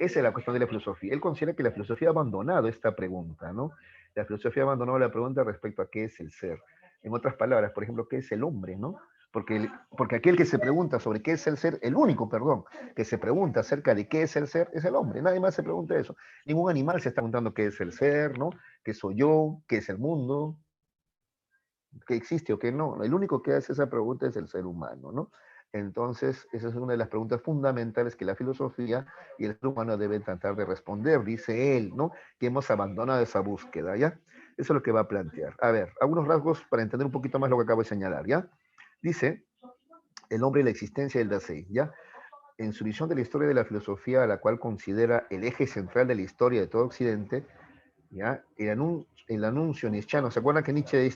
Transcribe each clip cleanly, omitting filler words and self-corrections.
Esa es la cuestión de la filosofía. Él considera que la filosofía ha abandonado esta pregunta, ¿no? La filosofía ha abandonado la pregunta respecto a qué es el ser. En otras palabras, por ejemplo, ¿qué es el hombre, no? Porque aquel que se pregunta sobre qué es el ser, el único, perdón, que se pregunta acerca de qué es el ser, es el hombre. Nadie más se pregunta eso. Ningún animal se está preguntando qué es el ser, ¿no? ¿Qué soy yo? ¿Qué es el mundo? ¿Qué existe o qué no? El único que hace esa pregunta es el ser humano, ¿no? Entonces, esa es una de las preguntas fundamentales que la filosofía y el ser humano deben tratar de responder, dice él, ¿no? Que hemos abandonado esa búsqueda, ¿ya? Eso es lo que va a plantear. A ver, algunos rasgos para entender un poquito más lo que acabo de señalar, ¿ya? Dice, el hombre y la existencia del Dasein, ¿ya? En su visión de la historia de la filosofía, a la cual considera el eje central de la historia de todo Occidente, ¿ya? El anuncio nietzscheano, ¿se acuerdan que Nietzsche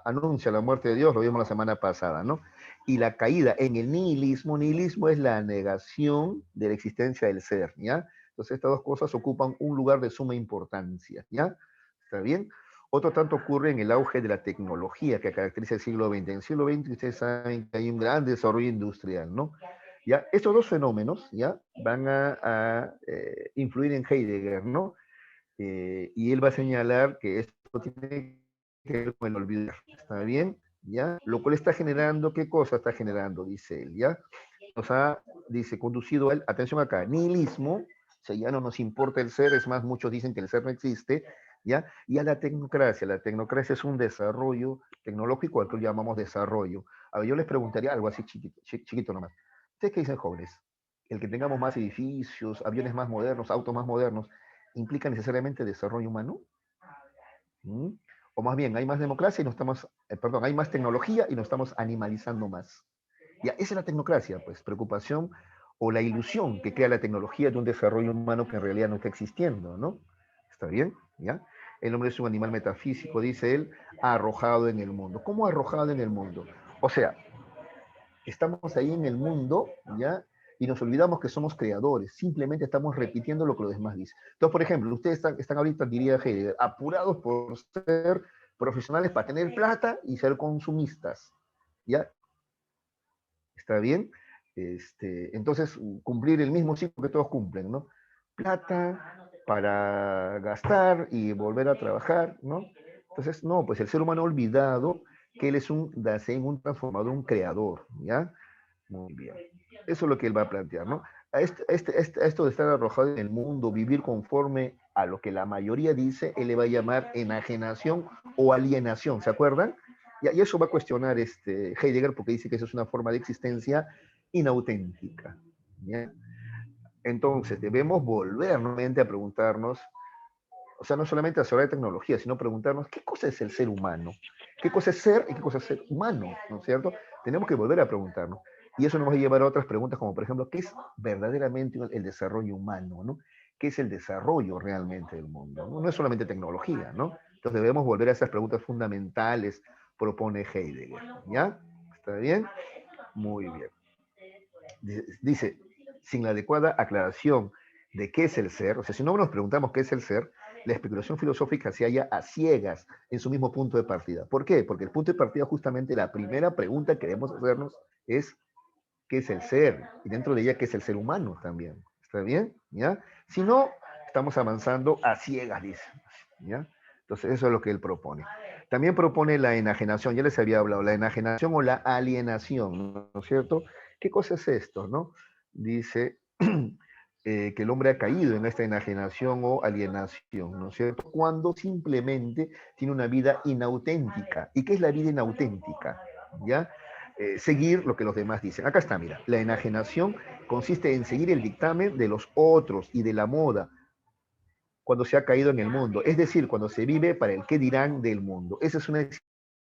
anuncia la muerte de Dios? Lo vimos la semana pasada, ¿no? Y la caída en el nihilismo. Nihilismo es la negación de la existencia del ser, ¿ya? Entonces estas dos cosas ocupan un lugar de suma importancia, ¿ya? ¿Está bien? Otro tanto ocurre en el auge de la tecnología que caracteriza el siglo XX. En el siglo XX ustedes saben que hay un gran desarrollo industrial, ¿no? ¿Ya? Estos dos fenómenos, ¿ya? Van a influir en Heidegger, ¿no? Y él va a señalar que esto tiene que ver con el olvido. ¿Está bien? ¿Ya? Lo cual está generando, ¿qué cosa está generando? Dice él, ¿ya? O sea, dice, conducido al, atención acá, nihilismo, o sea, ya no nos importa el ser, es más, muchos dicen que el ser no existe, ¿ya? Y a la tecnocracia. La tecnocracia es un desarrollo tecnológico al que llamamos desarrollo. A ver, yo les preguntaría algo así chiquito, chiquito nomás. ¿Ustedes qué dicen, jóvenes? El que tengamos más edificios, aviones más modernos, autos más modernos, ¿implica necesariamente desarrollo humano? ¿Mm? O más bien, hay más democracia y nos estamos, perdón, hay más tecnología y nos estamos animalizando más. Ya, esa es la tecnocracia, pues, preocupación o la ilusión que crea la tecnología de un desarrollo humano que en realidad no está existiendo, ¿no? ¿Está bien? ¿Ya? El hombre es un animal metafísico, dice él, arrojado en el mundo. ¿Cómo arrojado en el mundo? O sea, estamos ahí en el mundo, ¿ya? Y nos olvidamos que somos creadores, simplemente estamos repitiendo lo que los demás dicen. Entonces, por ejemplo, ustedes están ahorita, diría Heidegger, apurados por ser profesionales para tener plata y ser consumistas, ¿ya? ¿Está bien? Entonces, cumplir el mismo ciclo que todos cumplen, ¿no? Plata para gastar y volver a trabajar, ¿no? Entonces, no, pues el ser humano ha olvidado que él es un Dasein, un transformador, un creador, ¿ya? Muy bien. Eso es lo que él va a plantear, ¿no? A esto de estar arrojado en el mundo, vivir conforme a lo que la mayoría dice, él le va a llamar enajenación o alienación, ¿se acuerdan? Y eso va a cuestionar Heidegger porque dice que eso es una forma de existencia inauténtica. ¿Ya? Entonces, debemos volver nuevamente a preguntarnos, o sea, no solamente a hablar de tecnología, sino preguntarnos qué cosa es el ser humano, qué cosa es ser y qué cosa es ser humano, ¿no es cierto? Tenemos que volver a preguntarnos. Y eso nos va a llevar a otras preguntas como, por ejemplo, ¿qué es verdaderamente el desarrollo humano, ¿no? ¿Qué es el desarrollo realmente del mundo? No, no es solamente tecnología, ¿no? Entonces debemos volver a esas preguntas fundamentales, propone Heidegger, ¿ya? ¿Está bien? Muy bien. Dice, sin la adecuada aclaración de qué es el ser, o sea, si no nos preguntamos qué es el ser, la especulación filosófica se halla a ciegas en su mismo punto de partida. ¿Por qué? Porque el punto de partida, justamente la primera pregunta que debemos hacernos es qué es el ser, y dentro de ella qué es el ser humano también. ¿Está bien? ¿Ya? Si no, estamos avanzando a ciegas, dice. ¿Ya? Entonces, eso es lo que él propone. También propone la enajenación, ya les había hablado, la enajenación o la alienación, ¿no es cierto? ¿Qué cosa es esto, no? Dice que el hombre ha caído en esta enajenación o alienación, ¿no es cierto? Cuando simplemente tiene una vida inauténtica. ¿Y qué es la vida inauténtica? ¿Ya? Seguir lo que los demás dicen. Acá está, mira, la enajenación consiste en seguir el dictamen de los otros y de la moda cuando se ha caído en el mundo, es decir, cuando se vive para el qué dirán del mundo. Esa es una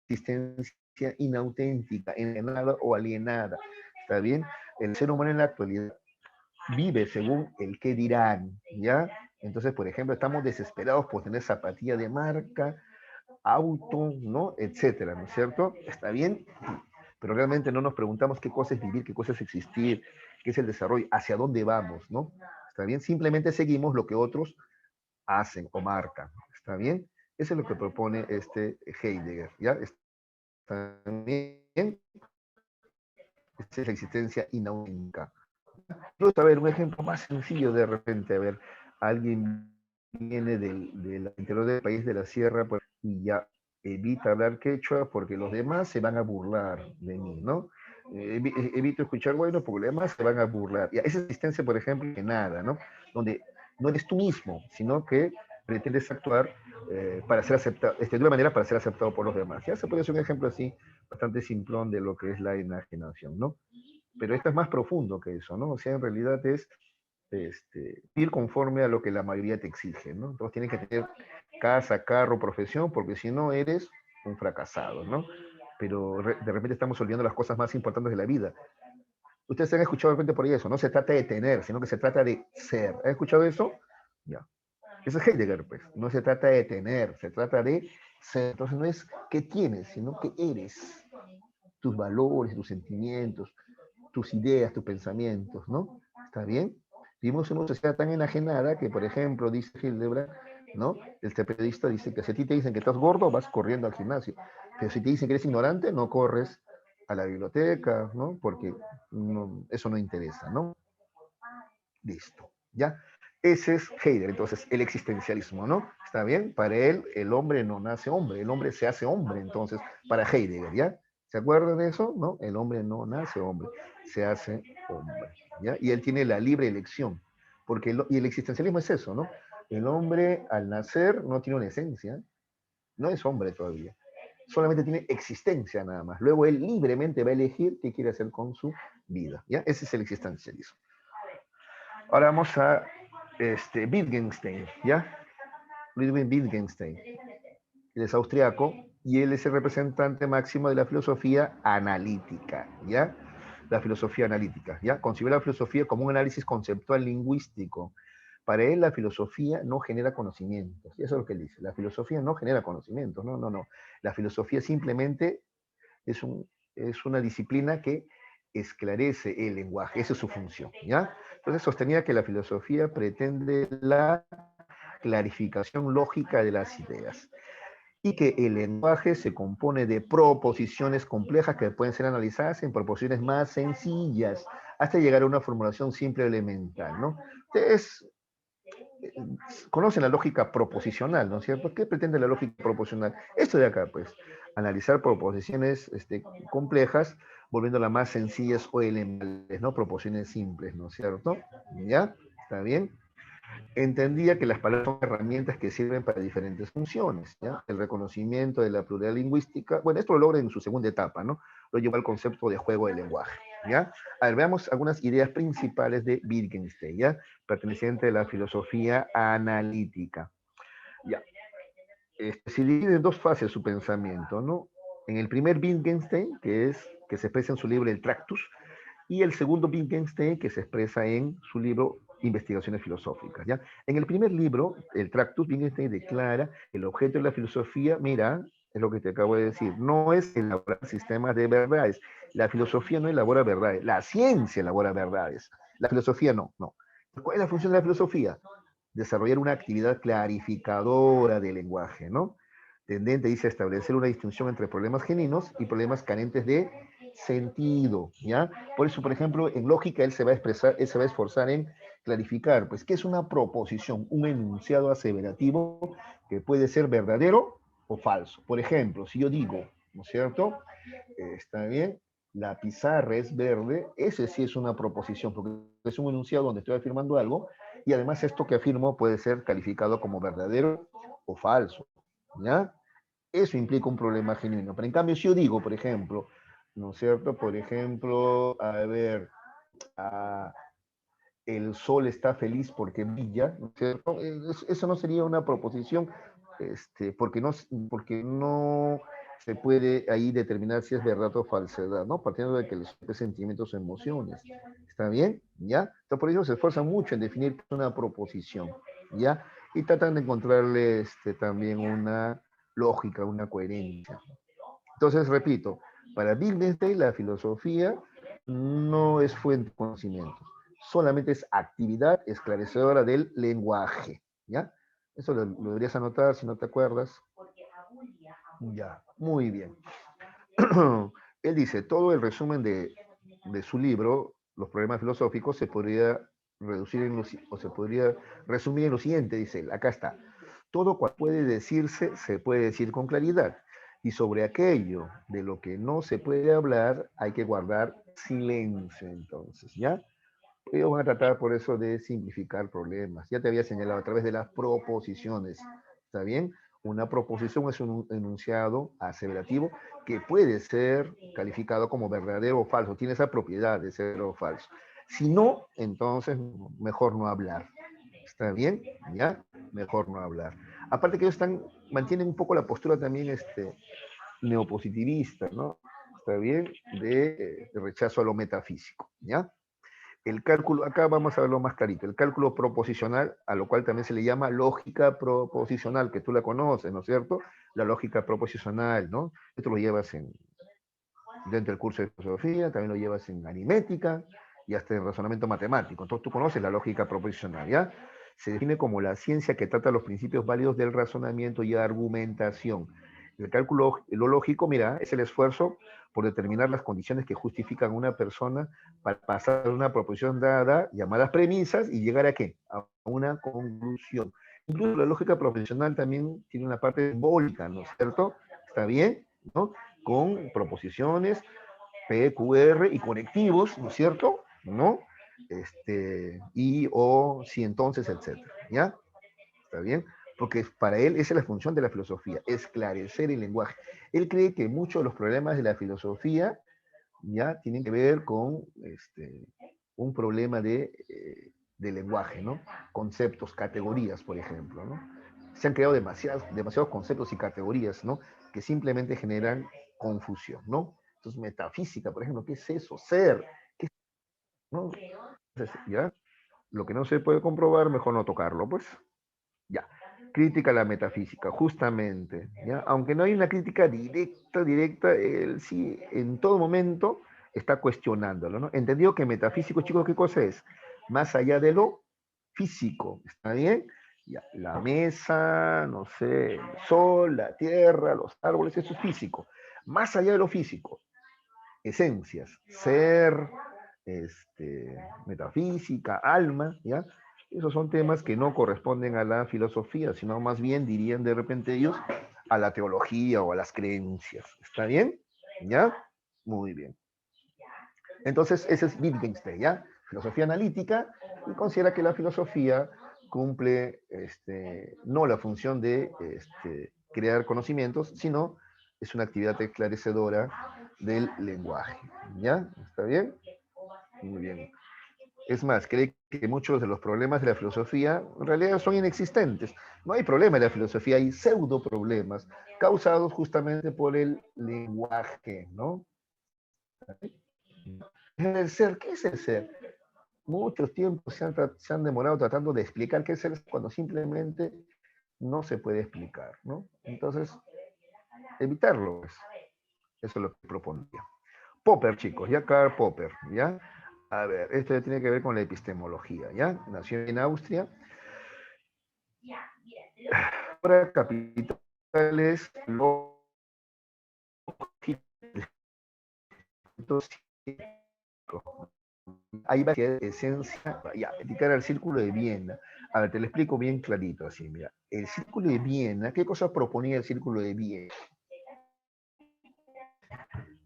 existencia inauténtica, engenada o alienada. ¿Está bien? El ser humano en la actualidad vive según el qué dirán, ¿ya? Entonces, por ejemplo, estamos desesperados por tener zapatilla de marca, auto, ¿no? Etcétera, ¿no es cierto? ¿Está bien? Pero realmente no nos preguntamos qué cosa es vivir, qué cosa es existir, qué es el desarrollo, hacia dónde vamos, ¿no? ¿Está bien? Simplemente seguimos lo que otros hacen o marcan, ¿está bien? Eso es lo que propone Heidegger, ¿ya? ¿Está bien? Esta es la existencia inauténtica. Incluso, a ver, un ejemplo más sencillo de repente, a ver, alguien viene del interior del país, de la sierra, pues, y ya evita hablar quechua porque los demás se van a burlar de mí, ¿no? Evito escuchar bueno porque los demás se van a burlar. Y esa existencia, por ejemplo, que nada, ¿no? Donde no eres tú mismo, sino que pretendes actuar para ser aceptado, de una manera para ser aceptado por los demás. Ya se puede hacer un ejemplo así, bastante simplón de lo que es la enajenación, ¿no? Pero esto es más profundo que eso, ¿no? O sea, en realidad es ir conforme a lo que la mayoría te exige, ¿no? Entonces tienes que tener casa, carro, profesión, porque si no eres un fracasado, ¿no? Pero de repente estamos olvidando las cosas más importantes de la vida. Ustedes han escuchado de repente por ahí eso, no se trata de tener, sino que se trata de ser. ¿Han escuchado eso? Ya. Eso es Heidegger, pues. No se trata de tener, se trata de ser. Entonces no es qué tienes, sino qué eres. Tus valores, tus sentimientos, tus ideas, tus pensamientos, ¿no? ¿Está bien? Vivimos en una sociedad tan enajenada que, por ejemplo, dice Hildebrand, ¿no? Este periodista dice que si a ti te dicen que estás gordo, vas corriendo al gimnasio. Pero si te dicen que eres ignorante, no corres a la biblioteca, ¿no? Porque no, eso no interesa, ¿no? Listo, ¿ya? Ese es Heidegger, entonces, el existencialismo, ¿no? ¿Está bien? Para él, el hombre no nace hombre, el hombre se hace hombre, entonces, para Heidegger, ¿ya? ¿Se acuerdan de eso? ¿No? El hombre no nace hombre, se hace hombre, ¿ya? Y él tiene la libre elección, porque y el existencialismo es eso, ¿no? El hombre al nacer no tiene una esencia, no es hombre todavía, solamente tiene existencia nada más. Luego él libremente va a elegir qué quiere hacer con su vida, ¿ya? Ese es el existencialismo. Ahora vamos a Wittgenstein, ¿ya? Ludwig Wittgenstein. Él es austriaco y él es el representante máximo de la filosofía analítica, ¿ya? La filosofía analítica, ¿ya? Concibe la filosofía como un análisis conceptual lingüístico. Para él la filosofía no genera conocimientos, y eso es lo que él dice. La filosofía no genera conocimientos, no, no, no. La filosofía simplemente es, es una disciplina que esclarece el lenguaje, esa es su función, ¿ya? Entonces sostenía que la filosofía pretende la clarificación lógica de las ideas y que el lenguaje se compone de proposiciones complejas que pueden ser analizadas en proposiciones más sencillas hasta llegar a una formulación simple elemental, ¿no? Ustedes conocen la lógica proposicional, ¿no es cierto? ¿Qué pretende la lógica proposicional? Esto de acá, pues, analizar proposiciones complejas, volviéndolas más sencillas o elementales, ¿no? Proposiciones simples, ¿no es cierto? ¿Ya? ¿Está bien? Entendía que las palabras son herramientas que sirven para diferentes funciones, ¿ya? El reconocimiento de la pluralidad lingüística, bueno, esto lo logra en su segunda etapa, ¿no? Lo lleva al concepto de juego de lenguaje, ¿ya? A ver, veamos algunas ideas principales de Wittgenstein, ¿ya? Perteneciente a la filosofía analítica, ¿ya? Se divide en dos fases su pensamiento, ¿no? En el primer Wittgenstein, que se expresa en su libro El Tractus, y el segundo Wittgenstein, que se expresa en su libro Investigaciones Filosóficas. ¿Ya? En el primer libro, el Tractus, Wittgenstein declara que el objeto de la filosofía, mira, es lo que te acabo de decir, no es elaborar sistemas de verdades. La filosofía no elabora verdades, la ciencia elabora verdades. La filosofía no, no. ¿Cuál es la función de la filosofía? Desarrollar una actividad clarificadora del lenguaje, ¿no? Tendente, dice, a establecer una distinción entre problemas genuinos y problemas carentes de sentido, ¿ya? Por eso, por ejemplo, en lógica él se va a expresar, él se va a esforzar en clarificar, pues, ¿qué es una proposición? Un enunciado aseverativo que puede ser verdadero o falso. Por ejemplo, si yo digo, ¿no es cierto? Está bien, la pizarra es verde, ese sí es una proposición, porque es un enunciado donde estoy afirmando algo, y además esto que afirmo puede ser calificado como verdadero o falso, ¿ya? Eso implica un problema genuino. Pero en cambio, si yo digo, por ejemplo, ¿no es cierto? Por ejemplo, a ver, a, el sol está feliz porque brilla, ¿no es cierto? Eso no sería una proposición, porque no se puede ahí determinar si es verdad o falsedad, ¿no? Partiendo de que los sentimientos o emociones. ¿Está bien? ¿Ya? Entonces, por eso se esfuerzan mucho en definir una proposición, ¿ya? Y tratan de encontrarle también una lógica, una coherencia. Entonces, repito, para Wittgenstein la filosofía no es fuente de conocimiento, solamente es actividad esclarecedora del lenguaje, ¿ya? Eso lo deberías anotar si no te acuerdas. Ya, muy bien. Él dice, todo el resumen de su libro los problemas filosóficos se podría reducir o se podría resumir en lo siguiente, dice él, acá está. Todo cuanto puede decirse, se puede decir con claridad. Y sobre aquello de lo que no se puede hablar, hay que guardar silencio, entonces, ¿ya? Ellos van a tratar por eso de simplificar problemas. Ya te había señalado a través de las proposiciones. ¿Está bien? Una proposición es un enunciado aseverativo que puede ser calificado como verdadero o falso. Tiene esa propiedad de ser o falso. Si no, entonces mejor no hablar. ¿Está bien? ¿Ya? Mejor no hablar. Aparte que ellos mantienen un poco la postura también neopositivista, ¿no? ¿Está bien? De rechazo a lo metafísico, ¿ya? El cálculo, acá vamos a verlo más clarito, el cálculo proposicional, a lo cual también se le llama lógica proposicional, que tú la conoces, ¿no es cierto? La lógica proposicional, ¿no? Esto lo llevas dentro del curso de filosofía, también lo llevas en aritmética y hasta en razonamiento matemático. Entonces tú conoces la lógica proposicional, ¿ya? Se define como la ciencia que trata los principios válidos del razonamiento y argumentación. El cálculo, lo lógico, mira, es el esfuerzo por determinar las condiciones que justifican a una persona para pasar de una proposición dada, llamadas premisas, y llegar a qué? A una conclusión. Incluso la lógica profesional también tiene una parte simbólica, ¿no es cierto? ¿Está bien? ¿No? Con proposiciones, P, Q, R y conectivos, ¿no es cierto? ¿No? Y, o, si, entonces, etcétera. ¿Ya? ¿Está bien? Porque para él esa es la función de la filosofía, esclarecer el lenguaje. Él cree que muchos de los problemas de la filosofía ya tienen que ver con un problema de lenguaje, ¿no? Conceptos, categorías, por ejemplo, ¿no? Se han creado demasiados conceptos y categorías, ¿no? Que simplemente generan confusión, ¿no? Entonces, metafísica, por ejemplo, ¿qué es eso? Ser, ¿qué es, no? Entonces, ¿ya? Lo que no se puede comprobar, mejor no tocarlo, pues. Ya. Crítica a la metafísica, justamente, ¿ya? Aunque no hay una crítica directa, él sí en todo momento está cuestionándolo, ¿no? Entendió que metafísico, chicos, ¿qué cosa es? Más allá de lo físico, ¿está bien? Ya, la mesa, no sé, el sol, la tierra, los árboles, eso es físico. Más allá de lo físico, esencias, ser, metafísica, alma, ¿ya? Esos son temas que no corresponden a la filosofía, sino más bien dirían de repente ellos a la teología o a las creencias. ¿Está bien? ¿Ya? Muy bien. Entonces, ese es Wittgenstein, ¿ya? Filosofía analítica, y considera que la filosofía cumple no la función de crear conocimientos, sino es una actividad esclarecedora del lenguaje. ¿Ya? ¿Está bien? Muy bien. Es más, cree que muchos de los problemas de la filosofía en realidad son inexistentes. No hay problema en la filosofía, hay pseudo problemas causados justamente por el lenguaje, ¿no? El ser, ¿qué es el ser? Muchos tiempos se han demorado tratando de explicar qué es el ser cuando simplemente no se puede explicar, ¿no? Entonces, evitarlo, pues. Eso es lo que propondría. Popper, chicos, ya Karl Popper, ¿ya? A ver, esto ya tiene que ver con la epistemología, ¿ya? Nació en Austria. Ahora, capitales lógicos. Ahí va a quedar esencia, ya, dedicar al círculo de Viena. A ver, te lo explico bien clarito, así, mira. El círculo de Viena, ¿qué cosa proponía el círculo de Viena?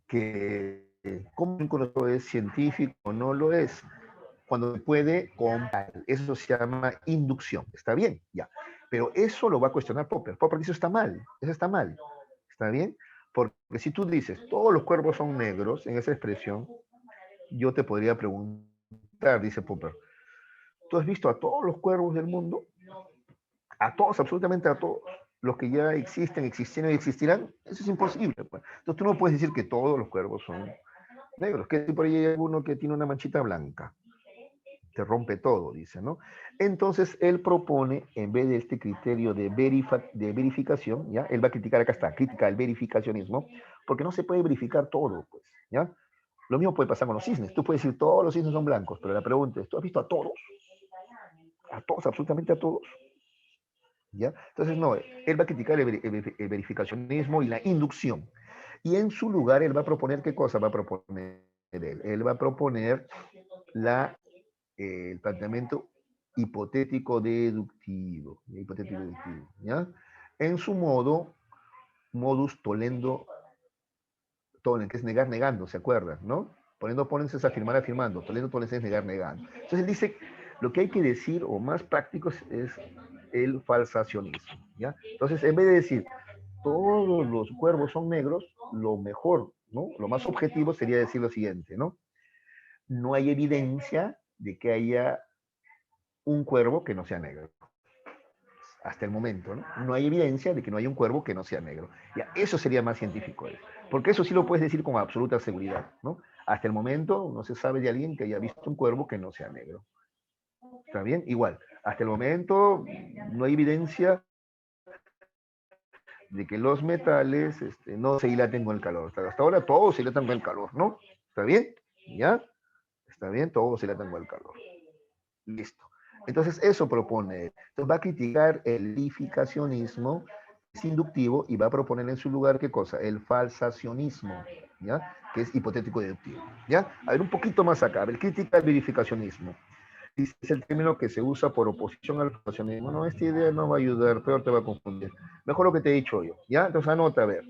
Que cómo un conocimiento es científico o no lo es, cuando se puede comparar. Eso se llama inducción. ¿Está bien? Ya. Pero eso lo va a cuestionar Popper. Popper dice, está mal, eso está mal. ¿Está bien? Porque si tú dices, todos los cuervos son negros, en esa expresión, yo te podría preguntar, dice Popper, ¿tú has visto a todos los cuervos del mundo? A todos, absolutamente a todos. Los que ya existen, existieron y existirán, eso es imposible. Pues. Entonces tú no puedes decir que todos los cuervos son negros, que por ahí hay alguno que tiene una manchita blanca. Te rompe todo, dice, ¿no? Entonces él propone, en vez de este criterio de verificación, ¿ya? Él va a criticar, acá está, crítica al verificacionismo, porque no se puede verificar todo, pues, ¿ya? Lo mismo puede pasar con los cisnes. Tú puedes decir, todos los cisnes son blancos, pero la pregunta es, ¿tú has visto a todos? A todos, absolutamente a todos. ¿Ya? Entonces, no, él va a criticar el verificacionismo y la inducción. Y en su lugar, él va a proponer, ¿qué cosa va a proponer él? Él va a proponer la, el planteamiento hipotético-deductivo, ¿ya? En su modo, modus tollendo tolen, que es negar negando, ¿se acuerdan? ¿No? Poniendo ponens es afirmar afirmando, tolendo tolens es negar negando. Entonces él dice, lo que hay que decir, o más práctico, es el falsacionismo, ¿ya? Entonces, en vez de decir, todos los cuervos son negros, lo mejor, ¿no? Lo más objetivo sería decir lo siguiente, ¿no? No hay evidencia de que haya un cuervo que no sea negro. Hasta el momento, ¿no? No hay evidencia de que no haya un cuervo que no sea negro. Ya, eso sería más científico, porque eso sí lo puedes decir con absoluta seguridad, ¿no? Hasta el momento no se sabe de alguien que haya visto un cuervo que no sea negro. ¿Está bien? Igual, hasta el momento no hay evidencia de que los metales no se hilaten con el calor. Hasta ahora todos se hilatan con el calor, ¿no? ¿Está bien? ¿Ya? Está bien, todos se hilatan con el calor. Listo. Entonces, eso propone. Entonces, va a criticar el edificacionismo, es inductivo, y va a proponer en su lugar, ¿qué cosa? El falsacionismo, ¿ya? Que es hipotético deductivo, ¿ya? A ver, un poquito más acá. A ver, critica el verificacionismo. Dice, es el término que se usa por oposición al falsacionismo. No, esta idea no va a ayudar, peor te va a confundir. Mejor lo que te he dicho yo, ¿ya? Entonces, anota, a ver.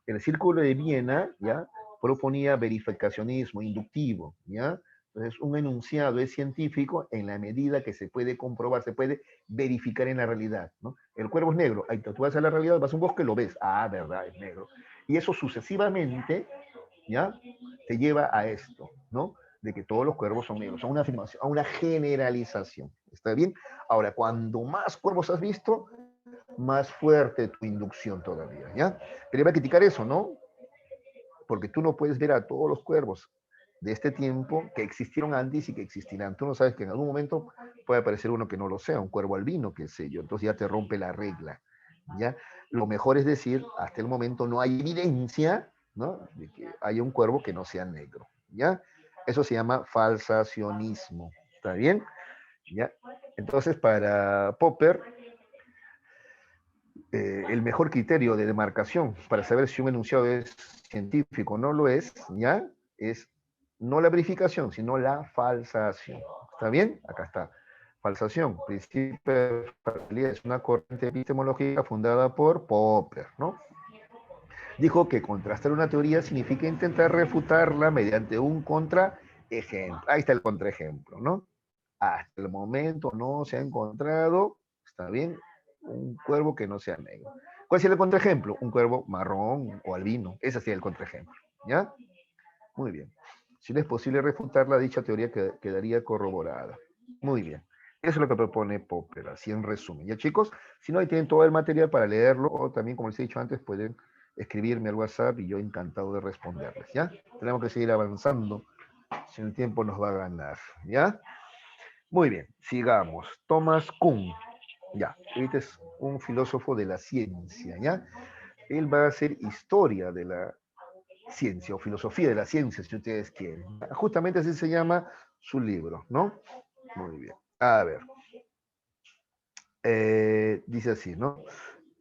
El Círculo de Viena, ¿ya? Proponía verificacionismo inductivo, ¿ya? Entonces, un enunciado es científico en la medida que se puede comprobar, se puede verificar en la realidad, ¿no? El cuervo es negro, ahí tú vas a la realidad, vas a un bosque, lo ves, ah, verdad, es negro. Y eso sucesivamente, ¿ya? Te lleva a esto, ¿no? De que todos los cuervos son negros, a una afirmación, a una generalización, ¿está bien? Ahora, cuando más cuervos has visto, más fuerte tu inducción todavía, ¿ya? Pero iba a criticar eso, ¿no? Porque tú no puedes ver a todos los cuervos de este tiempo que existieron antes y que existirán. Tú no sabes que en algún momento puede aparecer uno que no lo sea, un cuervo albino, qué sé yo. Entonces ya te rompe la regla, ¿ya? Lo mejor es decir, hasta el momento no hay evidencia, ¿no? De que haya un cuervo que no sea negro, ¿ya? Eso se llama falsacionismo, ¿está bien? ¿Ya? Entonces, para Popper, el mejor criterio de demarcación para saber si un enunciado es científico o no lo es, ¿ya? Es no la verificación, sino la falsación. ¿Está bien? Acá está. Falsación, principio de falsalidad, es una corriente epistemológica fundada por Popper, ¿no? Dijo que contrastar una teoría significa intentar refutarla mediante un contraejemplo. Ahí está el contraejemplo, ¿no? Hasta el momento no se ha encontrado, está bien, un cuervo que no sea negro. ¿Cuál sería el contraejemplo? Un cuervo marrón o albino. Ese sería el contraejemplo. ¿Ya? Muy bien. Si no es posible refutarla, dicha teoría quedaría corroborada. Muy bien. Eso es lo que propone Popper, así en resumen. Ya, chicos, si no, ahí tienen todo el material para leerlo, o también, como les he dicho antes, pueden escribirme al WhatsApp y yo encantado de responderles. ¿Ya? Tenemos que seguir avanzando, si el tiempo nos va a ganar. ¿Ya? Muy bien, sigamos. Thomas Kuhn, ya, este es un filósofo de la ciencia, ¿ya? Él va a hacer historia de la ciencia o filosofía de la ciencia, si ustedes quieren. Justamente así se llama su libro, ¿no? Muy bien. A ver, dice así, ¿no?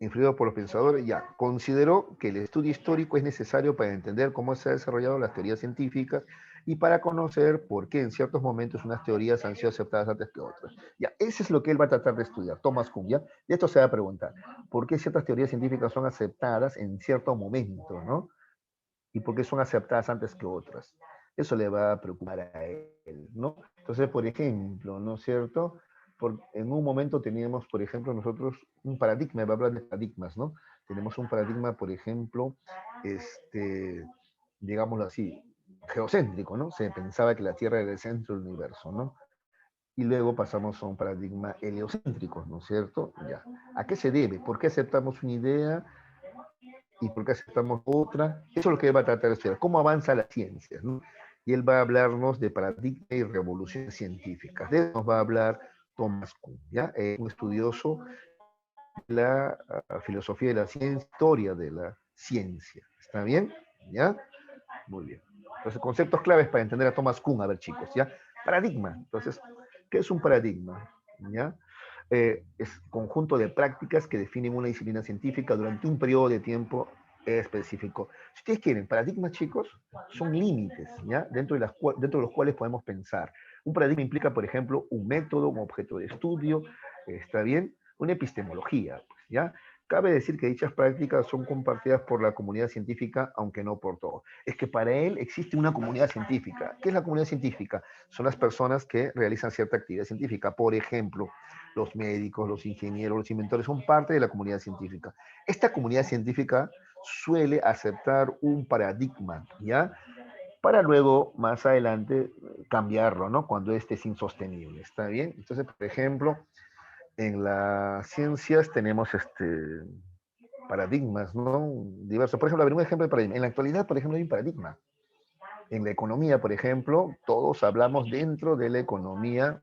Influido por los pensadores, ya, consideró que el estudio histórico es necesario para entender cómo se han desarrollado las teorías científicas y para conocer por qué en ciertos momentos unas teorías han sido aceptadas antes que otras. Ya, eso es lo que él va a tratar de estudiar, Thomas Kuhn, ¿ya? Y esto se va a preguntar, ¿por qué ciertas teorías científicas son aceptadas en cierto momento, ¿no? Y por qué son aceptadas antes que otras. Eso le va a preocupar a él, ¿no? Entonces, por ejemplo, ¿no es cierto? En un momento teníamos, por ejemplo, nosotros un paradigma, va a hablar de paradigmas, ¿no? Tenemos un paradigma, por ejemplo, digámoslo así, geocéntrico, ¿no? Se pensaba que la Tierra era el centro del universo, ¿no? Y luego pasamos a un paradigma heliocéntrico, ¿no es cierto? Ya. ¿A qué se debe? ¿Por qué aceptamos una idea y por qué aceptamos otra? Eso es lo que él va a tratar de estudiar, cómo avanza la ciencia, ¿no? Y él va a hablarnos de paradigma y revolución científica. De eso nos va a hablar Thomas Kuhn, ¿ya? Un estudioso de la filosofía de la ciencia, historia de la ciencia. ¿Está bien? ¿Ya? Muy bien. Entonces, conceptos claves para entender a Thomas Kuhn, a ver, chicos, ¿ya? Paradigma. Entonces, ¿qué es un paradigma? ¿Ya? Es conjunto de prácticas que definen una disciplina científica durante un periodo de tiempo específico. Si ustedes quieren, paradigmas, chicos, son límites, ¿ya? Dentro de los cuales podemos pensar. Un paradigma implica, por ejemplo, un método, un objeto de estudio, ¿está bien? Una epistemología, pues, ¿ya? Cabe decir que dichas prácticas son compartidas por la comunidad científica, aunque no por todos. Es que para él existe una comunidad científica. ¿Qué es la comunidad científica? Son las personas que realizan cierta actividad científica. Por ejemplo, los médicos, los ingenieros, los inventores son parte de la comunidad científica. Esta comunidad científica suele aceptar un paradigma, ¿ya? Para luego, más adelante, cambiarlo, ¿no? Cuando este es insostenible, ¿está bien? Entonces, por ejemplo, en las ciencias tenemos paradigmas, ¿no? Diversos. Por ejemplo, a ver, un ejemplo de paradigma. En la actualidad, por ejemplo, hay un paradigma. En la economía, por ejemplo, todos hablamos dentro de la economía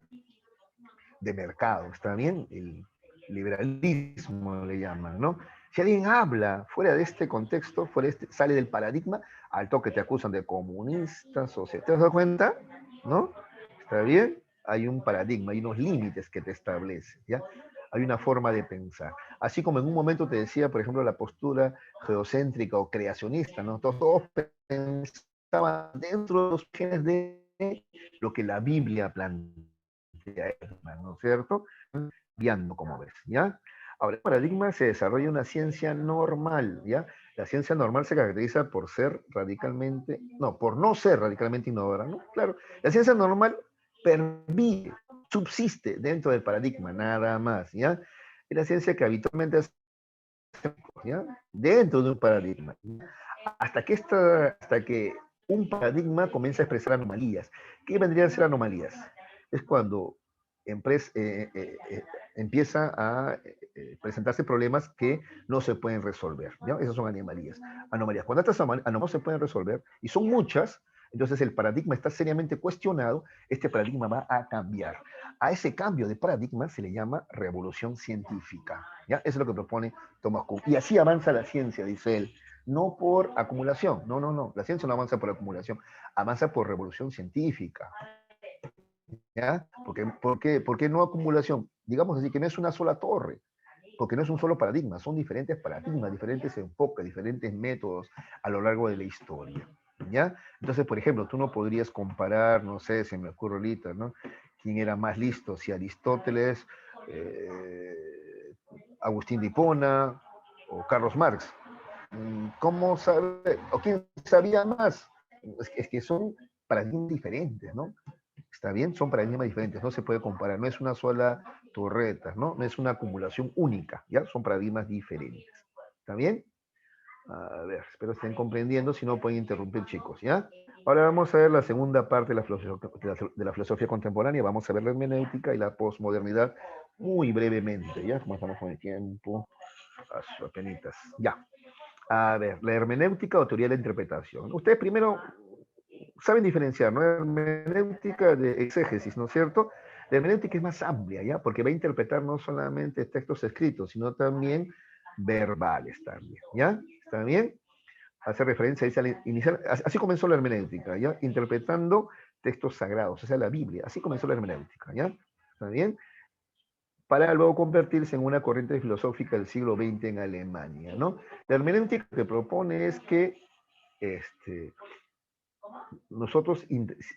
de mercado, ¿está bien? El liberalismo le llaman, ¿no? Si alguien habla fuera de este contexto, sale del paradigma, al toque te acusan de comunista, social. ¿Te has dado cuenta? ¿No? ¿Está bien? Hay un paradigma, hay unos límites que te establece, ¿ya? Hay una forma de pensar. Así como en un momento te decía, por ejemplo, la postura geocéntrica o creacionista, ¿no? Todos pensaban dentro de los genes de lo que la Biblia plantea, ¿no es cierto? Cambiando, como ves, ¿ya? Ahora, el paradigma se desarrolla una ciencia normal, ¿ya? La ciencia normal se caracteriza por ser radicalmente, no, por no ser radicalmente innovadora, ¿no? Claro, la ciencia normal pervive, subsiste dentro del paradigma, nada más, ¿ya? Es la ciencia que habitualmente hace, ¿ya? Dentro de un paradigma, ¿ya? Hasta que un paradigma comienza a expresar anomalías. ¿Qué vendrían a ser anomalías? Es cuando empieza a presentarse problemas que no se pueden resolver, ¿ya? Esas son anomalías. Cuando estas anomalías no se pueden resolver, y son muchas, entonces el paradigma está seriamente cuestionado, este paradigma va a cambiar. A ese cambio de paradigma se le llama revolución científica, ¿ya? Eso es lo que propone Thomas Kuhn. Y así avanza la ciencia, dice él, no por acumulación, no, no, no, la ciencia no avanza por acumulación, avanza por revolución científica, ¿ya? ¿Por qué no acumulación? Digamos así, que no es una sola torre, porque no es un solo paradigma, son diferentes paradigmas, diferentes enfoques, diferentes métodos a lo largo de la historia, ¿ya? Entonces, por ejemplo, tú no podrías comparar, no sé, se me ocurre ahorita, ¿no? ¿Quién era más listo? Si Aristóteles, Agustín de Hipona o Carlos Marx. ¿Cómo sabe? ¿O quién sabía más? Es que son paradigmas diferentes, ¿no? ¿Está bien? Son paradigmas diferentes, no se puede comparar, no es una sola torreta, ¿no? No es una acumulación única, ¿ya? Son paradigmas diferentes. ¿Está bien? A ver, espero estén comprendiendo, si no pueden interrumpir, chicos, ¿ya? Ahora vamos a ver la segunda parte de la filosofía contemporánea, vamos a ver la hermenéutica y la posmodernidad muy brevemente, ¿ya? Como estamos con el tiempo, apenitas, ya. A ver, la hermenéutica o teoría de la interpretación. Ustedes primero saben diferenciar, ¿no? Hermenéutica de exégesis, ¿no es cierto? La hermenéutica es más amplia, ¿ya? Porque va a interpretar no solamente textos escritos, sino también verbales también, ¿ya? ¿Está bien? Hace referencia a esa inicial, así comenzó la hermenéutica, ¿ya? Interpretando textos sagrados, o sea, la Biblia, así comenzó la hermenéutica, ¿ya? ¿Está bien? Para luego convertirse en una corriente filosófica del siglo XX en Alemania, ¿no? La hermenéutica que propone es que este, nosotros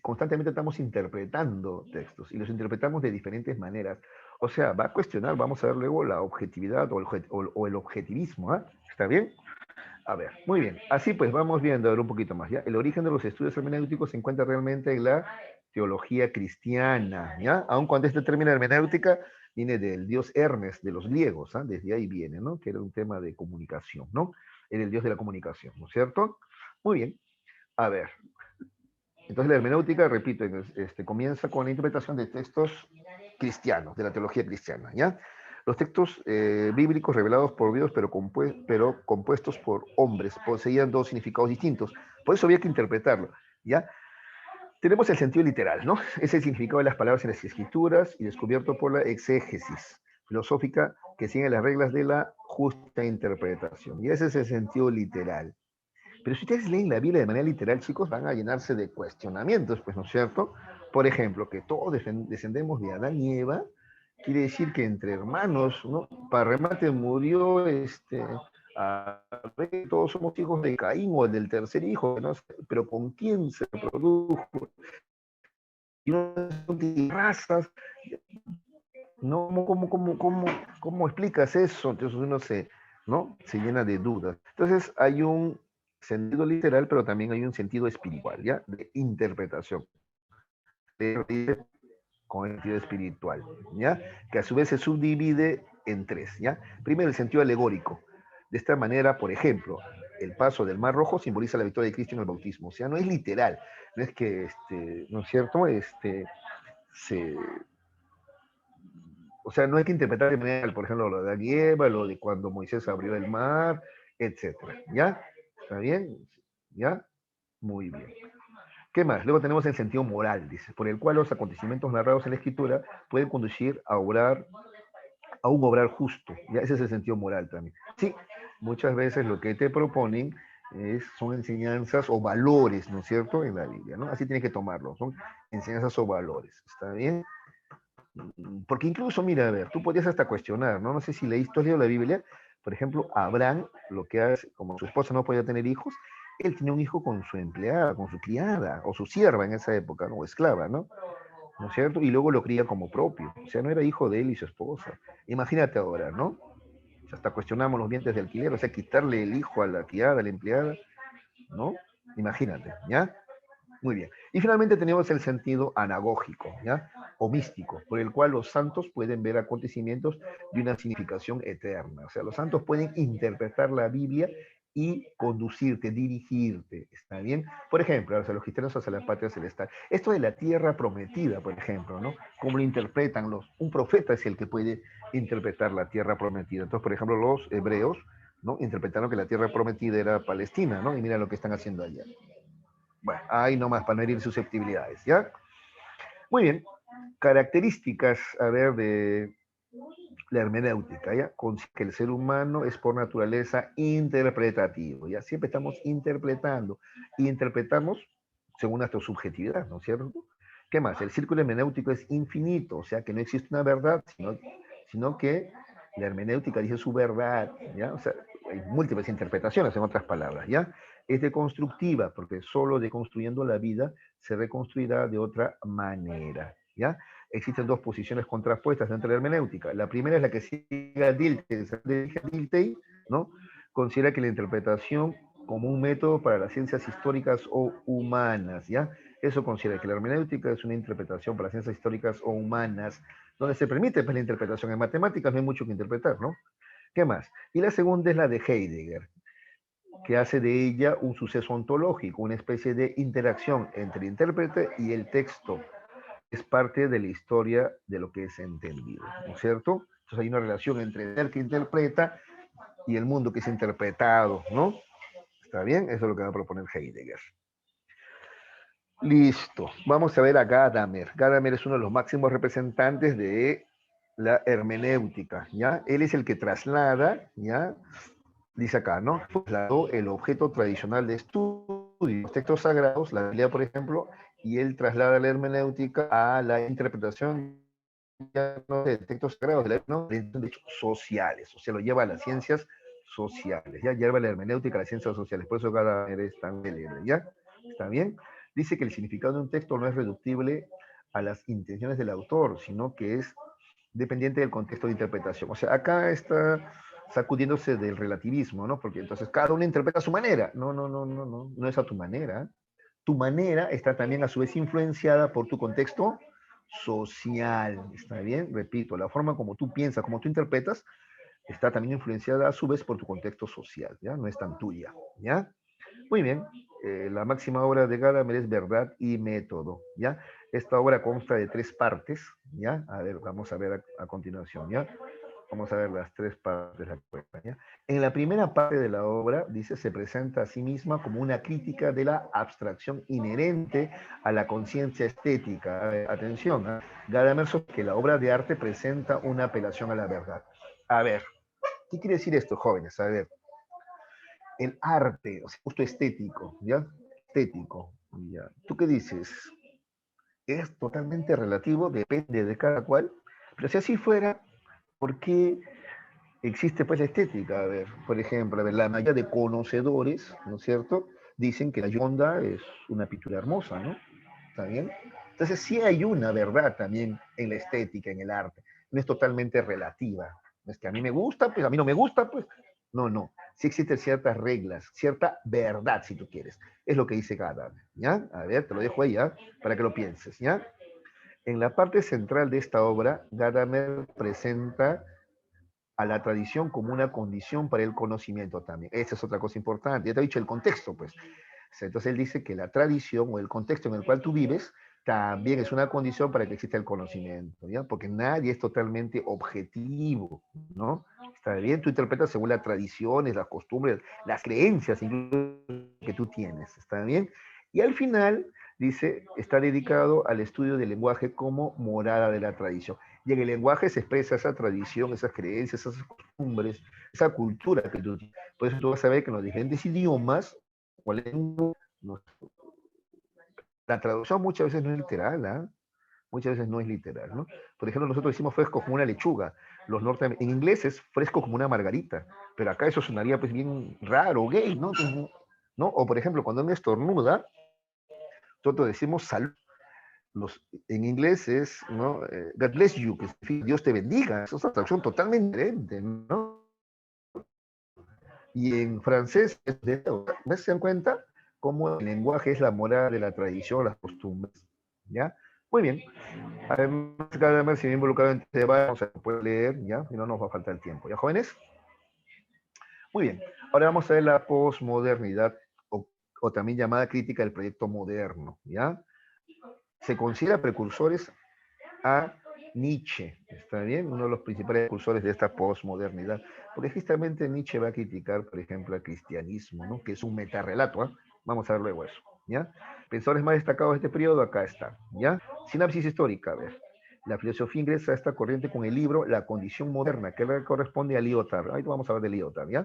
constantemente estamos interpretando textos y los interpretamos de diferentes maneras. O sea, va a cuestionar, vamos a ver luego la objetividad o el objetivismo, ¿ah? ¿Está bien? A ver, muy bien. Así pues, vamos viendo a ver un poquito más, ¿ya? El origen de los estudios hermenéuticos se encuentra realmente en la teología cristiana, ¿ya? Aun cuando este término hermenéutica viene del dios Hermes de los griegos, ¿ah? Desde ahí viene, ¿no? Que era un tema de comunicación, ¿no? Era el dios de la comunicación, ¿no es cierto? Muy bien. A ver, entonces la hermenéutica, repito, comienza con la interpretación de textos cristianos, de la teología cristiana, ¿ya? Los textos bíblicos revelados por Dios, pero compuestos por hombres, poseían dos significados distintos. Por eso había que interpretarlo, ¿ya? Tenemos el sentido literal, ¿no? Es el significado de las palabras en las escrituras y descubierto por la exégesis filosófica que sigue las reglas de la justa interpretación. Y ese es el sentido literal. Pero si ustedes leen la Biblia de manera literal, chicos, van a llenarse de cuestionamientos, pues, ¿no es cierto? Por ejemplo, que todos descendemos de Adán y Eva, quiere decir que entre hermanos, ¿no? Para remate murió todos somos hijos de Caín o del tercer hijo, ¿no? Pero ¿con quién se produjo y uno tiene razas, ¿no? ¿Cómo explicas eso? Entonces uno ¿no? Se llena de dudas. Entonces hay un sentido literal, pero también hay un sentido espiritual, ¿ya? De interpretación. Con el sentido espiritual, ¿ya? Que a su vez se subdivide en tres, ¿ya? Primero, el sentido alegórico. De esta manera, por ejemplo, el paso del Mar Rojo simboliza la victoria de Cristo en el bautismo. O sea, no es literal, no es que, ¿no es cierto? Se, o sea, no hay que interpretar de manera, por ejemplo, lo de Adán y Eva, lo de cuando Moisés abrió el mar, etcétera. ¿Ya? ¿Está bien? ¿Ya? Muy bien. ¿Qué más? Luego tenemos el sentido moral, dice, por el cual los acontecimientos narrados en la escritura pueden conducir a un obrar justo. Ya ese es el sentido moral también. Sí, muchas veces lo que te proponen son enseñanzas o valores, ¿no es cierto? En la Biblia, ¿no? Así tienes que tomarlo, son enseñanzas o valores, ¿está bien? Porque incluso, mira, a ver, tú podrías hasta cuestionar, ¿no? No sé si leíste, has leído la Biblia, por ejemplo, Abraham, lo que hace, como su esposa no podía tener hijos, él tenía un hijo con su empleada, con su criada, o su sierva en esa época, ¿no? O esclava, ¿no? ¿No es cierto? Y luego lo cría como propio, o sea, no era hijo de él y su esposa. Imagínate ahora, ¿no? Hasta cuestionamos los vientres de alquiler, o sea, quitarle el hijo a la criada, a la empleada, ¿no? Imagínate, ¿ya? Muy bien. Y finalmente tenemos el sentido anagógico, ¿ya? O místico, por el cual los santos pueden ver acontecimientos de una significación eterna. O sea, los santos pueden interpretar la Biblia y conducirte, dirigirte, ¿está bien? Por ejemplo, hacia los cristianos hacia la patria celestial. Esto de la tierra prometida, por ejemplo, ¿no? ¿Cómo lo interpretan un profeta es el que puede interpretar la tierra prometida. Entonces, por ejemplo, los hebreos, ¿no? Interpretaron que la tierra prometida era Palestina, ¿no? Y mira lo que están haciendo allá. Bueno, ahí nomás para no herir susceptibilidades, ¿ya? Muy bien. Características, a ver, de la hermenéutica, ¿ya? Con que el ser humano es por naturaleza interpretativo, ¿ya? Siempre estamos interpretando y interpretamos según nuestra subjetividad, ¿no es cierto? ¿Qué más? El círculo hermenéutico es infinito, o sea que no existe una verdad, sino que la hermenéutica dice su verdad, ¿ya? O sea, hay múltiples interpretaciones, en otras palabras, ¿ya? Es deconstructiva, porque solo deconstruyendo la vida se reconstruirá de otra manera, ¿ya? Existen dos posiciones contrapuestas dentro de la hermenéutica. La primera es la que sigue a Dilthey, ¿no? Considera que la interpretación como un método para las ciencias históricas o humanas, ¿ya? Eso considera que la hermenéutica es una interpretación para las ciencias históricas o humanas, donde se permite pues, la interpretación. En matemáticas no hay mucho que interpretar, ¿no? ¿Qué más? Y la segunda es la de Heidegger, que hace de ella un suceso ontológico, una especie de interacción entre el intérprete y el texto. Es parte de la historia de lo que es entendido, ¿no es cierto? Entonces hay una relación entre el ser que interpreta y el mundo que es interpretado, ¿no? ¿Está bien? Eso es lo que va a proponer Heidegger. Listo. Vamos a ver a Gadamer. Gadamer es uno de los máximos representantes de la hermenéutica, ¿ya? Él es el que traslada, ¿ya? Dice acá, ¿no? Trasladó el objeto tradicional de estudio, los textos sagrados, la Biblia, por ejemplo, y él traslada la hermenéutica a la interpretación ya no de textos sagrados, ¿no? De hechos sociales, o sea, lo lleva a las ciencias sociales, ya lleva la hermenéutica a las ciencias sociales, por eso cada vez es tan célebre, ¿ya? ¿Está bien? Dice que el significado de un texto no es reductible a las intenciones del autor, sino que es dependiente del contexto de interpretación. O sea, acá está sacudiéndose del relativismo, ¿no? Porque entonces cada uno interpreta a su manera. No es a tu manera. Tu manera está también a su vez influenciada por tu contexto social, ¿está bien? Repito, la forma como tú piensas, como tú interpretas, está también influenciada a su vez por tu contexto social, ¿ya? No es tan tuya, ¿ya? Muy bien, la máxima obra de Gadamer es Verdad y Método, ¿ya? Esta obra consta de tres partes, ¿ya? A ver, vamos a ver a continuación, ¿ya? Vamos a ver las tres partes de la cuenta, ¿ya? En la primera parte de la obra, dice, se presenta a sí misma como una crítica de la abstracción inherente a la conciencia estética. A ver, atención, ¿eh? Gadamer sostiene que la obra de arte presenta una apelación a la verdad. A ver, ¿qué quiere decir esto, jóvenes? A ver, el arte, o sea, justo estético, ¿ya? Estético, ¿ya? ¿Tú qué dices? Es totalmente relativo, depende de cada cual, pero si así fuera, ¿por qué existe pues la estética? A ver, por ejemplo, a ver, la mayoría de conocedores, ¿no es cierto? Dicen que la Gioconda es una pintura hermosa, ¿no? ¿Está bien? Entonces sí hay una verdad también en la estética, en el arte. No es totalmente relativa. No es que a mí me gusta, pues a mí no me gusta, pues. No, no. Sí existen ciertas reglas, cierta verdad, si tú quieres. Es lo que dice Gadamer, ¿ya? A ver, te lo dejo ahí, ¿ya? Para que lo pienses, ¿ya? En la parte central de esta obra, Gadamer presenta a la tradición como una condición para el conocimiento también. Esa es otra cosa importante. Ya te he dicho el contexto, pues. Entonces él dice que la tradición o el contexto en el cual tú vives también es una condición para que exista el conocimiento, ¿ya? Porque nadie es totalmente objetivo, ¿no? Está bien, tú interpretas según las tradiciones, las costumbres, las creencias incluso que tú tienes, ¿está bien? Y al final, dice, está dedicado al estudio del lenguaje como morada de la tradición. Y en el lenguaje se expresa esa tradición, esas creencias, esas costumbres, esa cultura que tú tienes. Por eso tú vas a ver que en los diferentes idiomas, la traducción muchas veces no es literal, ¿eh? Muchas veces no es literal, ¿no? Por ejemplo, nosotros decimos fresco como una lechuga. En inglés es fresco como una margarita, pero acá eso sonaría pues bien raro, gay, ¿no? Entonces, ¿no? O por ejemplo, cuando uno estornuda, nosotros decimos salud. En inglés es, ¿no? God bless you, que significa Dios te bendiga. Es una traducción totalmente diferente, ¿no? Y en francés, ¿ves? ¿Se dan cuenta? Cómo el lenguaje es la moral de la tradición, las costumbres. ¿Ya? Muy bien. Además, cada vez se ha involucrado en este debate, vamos a poder leer, ¿ya? Y no nos va a faltar el tiempo. ¿Ya, jóvenes? Muy bien. Ahora vamos a ver la posmodernidad, o también llamada crítica del proyecto moderno, ¿ya? Se considera precursores a Nietzsche, ¿está bien? Uno de los principales precursores de esta posmodernidad, porque justamente Nietzsche va a criticar, por ejemplo, al cristianismo, ¿no? Que es un metarrelato, ¿eh? Vamos a ver luego eso, ¿ya? Pensadores más destacados de este periodo, acá está, ¿ya? Sinapsis histórica, a ver. La filosofía ingresa a esta corriente con el libro La condición moderna, que le corresponde a Lyotard. Ahí vamos a ver de Lyotard, ¿ya?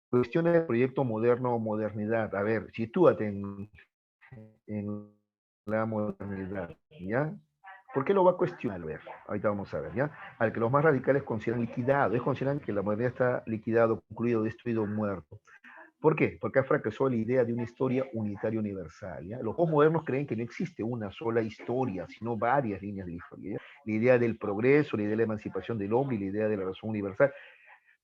Cuestiones del proyecto moderno o modernidad. A ver, sitúate en la modernidad, ¿ya? ¿Por qué lo va a cuestionar? A ver, ahorita vamos a ver, ¿ya? Al que los más radicales consideran liquidado, ellos consideran que la modernidad está liquidado, concluido, destruido, muerto. ¿Por qué? Porque ha fracasado la idea de una historia unitaria universal, ¿ya? Los postmodernos creen que no existe una sola historia, sino varias líneas de historia, ¿ya? La idea del progreso, la idea de la emancipación del hombre y la idea de la razón universal,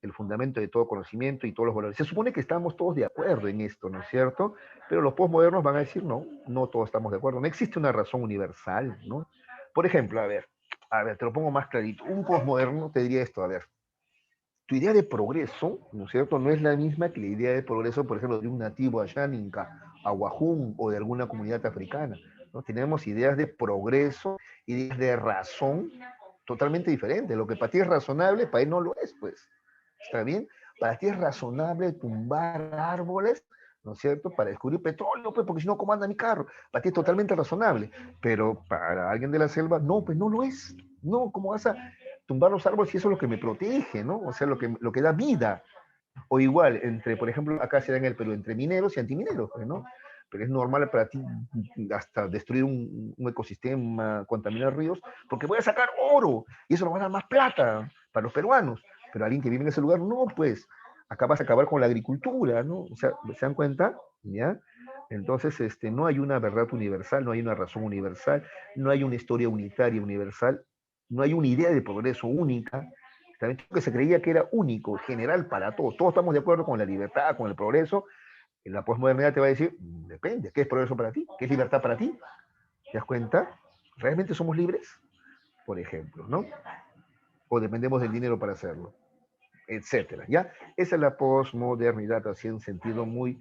el fundamento de todo conocimiento y todos los valores. Se supone que estamos todos de acuerdo en esto, ¿no es cierto? Pero los postmodernos van a decir, no, no todos estamos de acuerdo, no existe una razón universal, ¿no? Por ejemplo, a ver, te lo pongo más clarito. Un postmoderno te diría esto, a ver, tu idea de progreso, ¿no es cierto?, no es la misma que la idea de progreso, por ejemplo, de un nativo asháninca, aguajún o de alguna comunidad africana, ¿no? Tenemos ideas de progreso, ideas de razón totalmente diferentes. Lo que para ti es razonable, para él no lo es, pues. ¿Está bien? Para ti es razonable tumbar árboles, ¿no es cierto? Para descubrir petróleo, pues, porque si no, ¿cómo anda mi carro? Para ti es totalmente razonable. Pero para alguien de la selva, no, pues no lo es. No, ¿cómo vas a tumbar los árboles si eso es lo que me protege, ¿no? O sea, lo que da vida. O igual, entre, por ejemplo, acá se da en el Perú, entre mineros y antimineros, pues, ¿no? Pero es normal para ti hasta destruir un ecosistema, contaminar ríos, porque voy a sacar oro y eso nos va a dar más plata para los peruanos. Pero alguien que vive en ese lugar, no, pues, acá vas a acabar con la agricultura, ¿no? O sea, ¿se dan cuenta? ¿Ya? Entonces, no hay una verdad universal, no hay una razón universal, no hay una historia unitaria universal, no hay una idea de progreso única, también que se creía que era único, general para todos. Todos estamos de acuerdo con la libertad, con el progreso. En la posmodernidad te va a decir, depende, ¿qué es progreso para ti? ¿Qué es libertad para ti? ¿Te das cuenta? ¿Realmente somos libres? Por ejemplo, ¿no? O dependemos del dinero para hacerlo, etcétera, ¿ya? Esa es la posmodernidad, así en sentido muy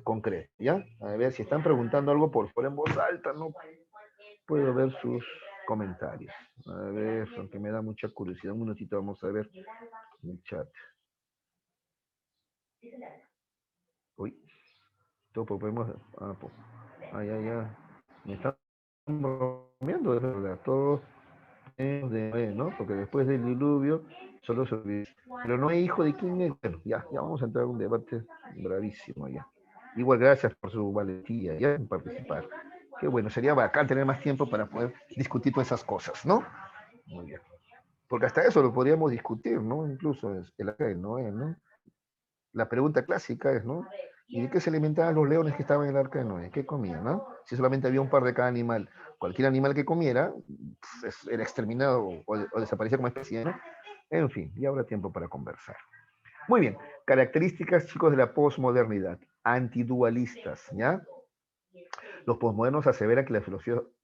concreto, ¿ya? A ver, si están preguntando algo por fuera en voz alta, no puedo ver sus comentarios. A ver, aunque me da mucha curiosidad, un minutito vamos a ver el chat. Uy, todo podemos. Ah, pues. Ah, ya, ya. Me están bromeando, de verdad. Todo es de Noé, ¿no? Porque después del diluvio solo se olvidó. Pero no hay hijo de quién es. Bueno, ya vamos a entrar en un debate bravísimo ya. Igual gracias por su valentía ya en participar. Qué bueno, sería bacán tener más tiempo para poder discutir todas esas cosas, ¿no? Muy bien. Porque hasta eso lo podríamos discutir, ¿no? Incluso el Noé, ¿no? La pregunta clásica es, ¿no? ¿Y de qué se alimentaban los leones que estaban en el arca de Noé? ¿Qué comían, no? Si solamente había un par de cada animal, cualquier animal que comiera era exterminado o desaparecía como especie, ¿no? En fin, ya habrá tiempo para conversar. Muy bien, características, chicos, de la posmodernidad, antidualistas, ¿ya? Los posmodernos aseveran que